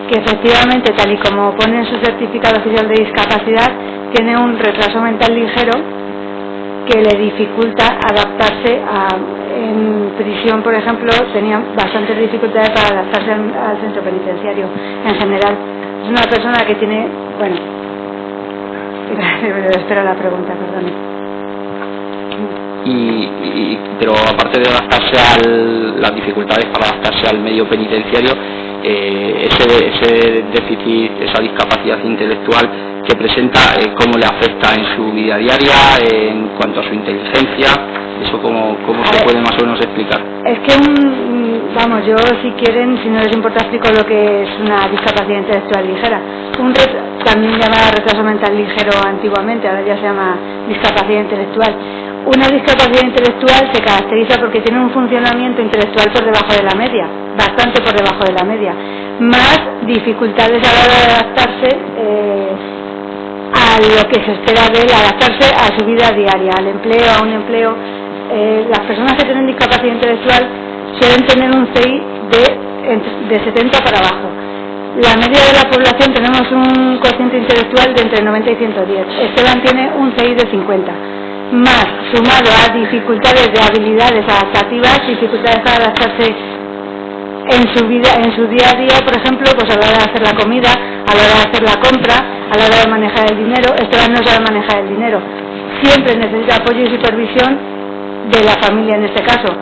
Que efectivamente, tal y como pone en su certificado oficial de discapacidad, tiene un retraso mental ligero que le dificulta adaptarse en prisión, por ejemplo, tenía bastantes dificultades para adaptarse al centro penitenciario en general. Es una persona que tiene, espero la pregunta, perdón. Pero aparte de adaptarse las dificultades para adaptarse al medio penitenciario, ese déficit, esa discapacidad intelectual que presenta, ¿cómo le afecta en su vida diaria, en cuanto a su inteligencia? ¿Eso cómo se puede más o menos explicar? Es que, yo si quieren, si no les importa, explico lo que es una discapacidad intelectual ligera. También llamada retraso mental ligero antiguamente, ahora ya se llama discapacidad intelectual. Una discapacidad intelectual se caracteriza porque tiene un funcionamiento intelectual por debajo de la media, bastante por debajo de la media, más dificultades a la hora de adaptarse a lo que se espera de él, adaptarse a su vida diaria, al empleo, a un empleo. Las personas que tienen discapacidad intelectual suelen tener un CI de 70 para abajo. La media de la población tenemos un cociente intelectual de entre 90 y 110. Esteban tiene un CI de 50. Más sumado a dificultades de habilidades adaptativas, dificultades para adaptarse en su vida, en su día a día, por ejemplo, pues a la hora de hacer la comida, a la hora de hacer la compra, a la hora de manejar el dinero. Esteban no sabe manejar el dinero. Siempre necesita apoyo y supervisión de la familia en este caso,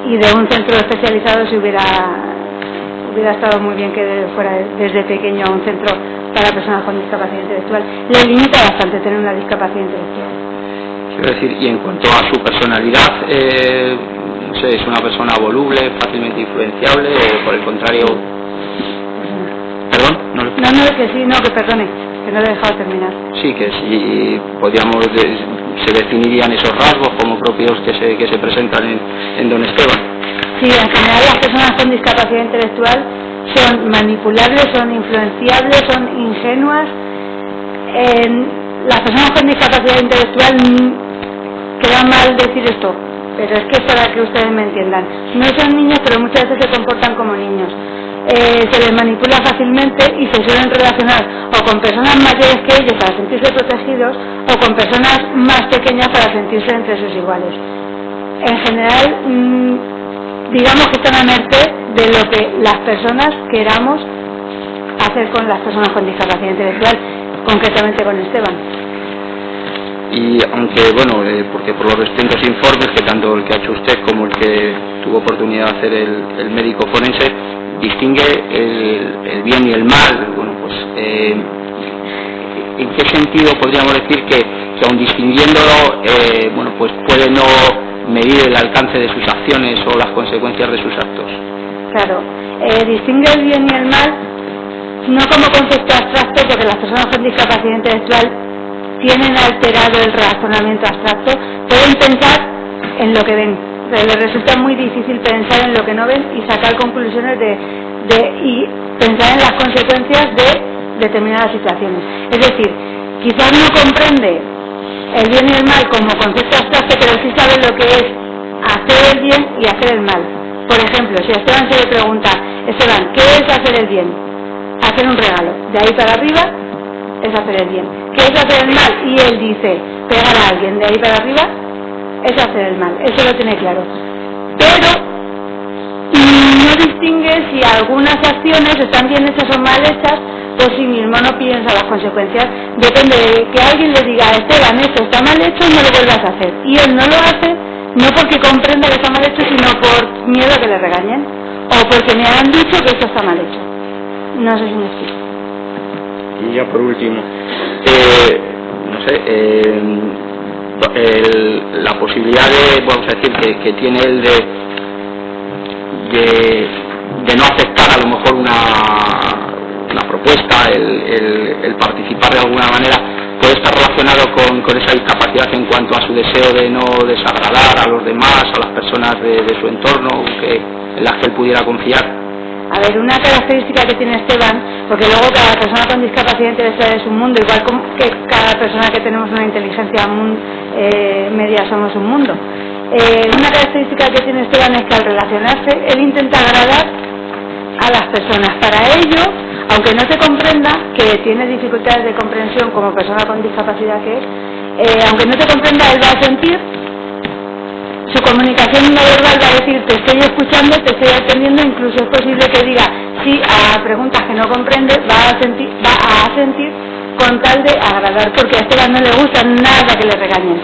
y de un centro especializado si hubiera hubiera estado muy bien que fuera desde pequeño a un centro para personas con discapacidad intelectual. Le limita bastante tener una discapacidad intelectual. Quiero decir, y en cuanto a su personalidad, no sé, ¿es una persona voluble, fácilmente influenciable o por el contrario? ¿Perdón? Que perdone, que no le he dejado terminar. Sí, que si podríamos, se definirían esos rasgos como propios que se presentan en don Esteban. Sí, en general las personas con discapacidad intelectual son manipulables, son influenciables, son ingenuas. Las personas con discapacidad intelectual, queda mal decir esto, pero es que es para que ustedes me entiendan. No son niños, pero muchas veces se comportan como niños. Se les manipula fácilmente y se suelen relacionar o con personas mayores que ellos para sentirse protegidos o con personas más pequeñas para sentirse entre sus iguales. En general, digamos que están a merced de lo que las personas queramos hacer con las personas con discapacidad intelectual, concretamente con Esteban. Y aunque, bueno, porque por los distintos informes, que tanto el que ha hecho usted como el que tuvo oportunidad de hacer el médico forense, distingue el bien y el mal, bueno, pues, ¿en qué sentido podríamos decir que aun distinguiéndolo, bueno, pues puede no medir el alcance de sus acciones o las consecuencias de sus actos? Claro, distingue el bien y el mal no como concepto abstracto, porque las personas con discapacidad intelectual tienen alterado el razonamiento abstracto, pueden pensar en lo que ven, pero les resulta muy difícil pensar en lo que no ven y sacar conclusiones y pensar en las consecuencias de determinadas situaciones. Es decir, quizás no comprende el bien y el mal como concepto abstracto, pero sí sabe lo que es hacer el bien y hacer el mal. Por ejemplo, si a Esteban se le pregunta, Esteban, ¿qué es hacer el bien? Hacer un regalo. De ahí para arriba es hacer el bien. ¿Qué es hacer el mal? Y él dice, pegar a alguien. De ahí para arriba es hacer el mal. Eso lo tiene claro. Pero no distingue si algunas acciones están bien hechas o mal hechas por sí mismo, no piensa las consecuencias. Depende de que alguien le diga, Esteban, esto está mal hecho, no lo vuelvas a hacer. Y él no lo hace, no porque comprenda que está mal hecho, sino por miedo a que le regañen o porque me han dicho que esto está mal hecho. No sé si me explico. Y ya por último, no sé, la posibilidad de, vamos a decir, que tiene él de no aceptar a lo mejor una propuesta, el participar de alguna manera, puede estar relacionado con esa discapacidad en cuanto a su deseo de no desagradar a los demás, a las personas de su entorno en las que él pudiera confiar. A ver, una característica que tiene Esteban, porque luego cada persona con discapacidad intelectual es un mundo, igual que cada persona que tenemos una inteligencia media somos un mundo. Una característica que tiene Esteban es que al relacionarse, él intenta agradar a las personas. Para ello, aunque no se comprenda que tiene dificultades de comprensión como persona con discapacidad que es, aunque no se comprenda, él va a sentir. Su comunicación no verbal va a decir, te estoy escuchando, te estoy atendiendo, incluso es posible que diga sí a preguntas que no comprende, va a sentir con tal de agradar, porque a Esteban no le gusta nada que le regañen.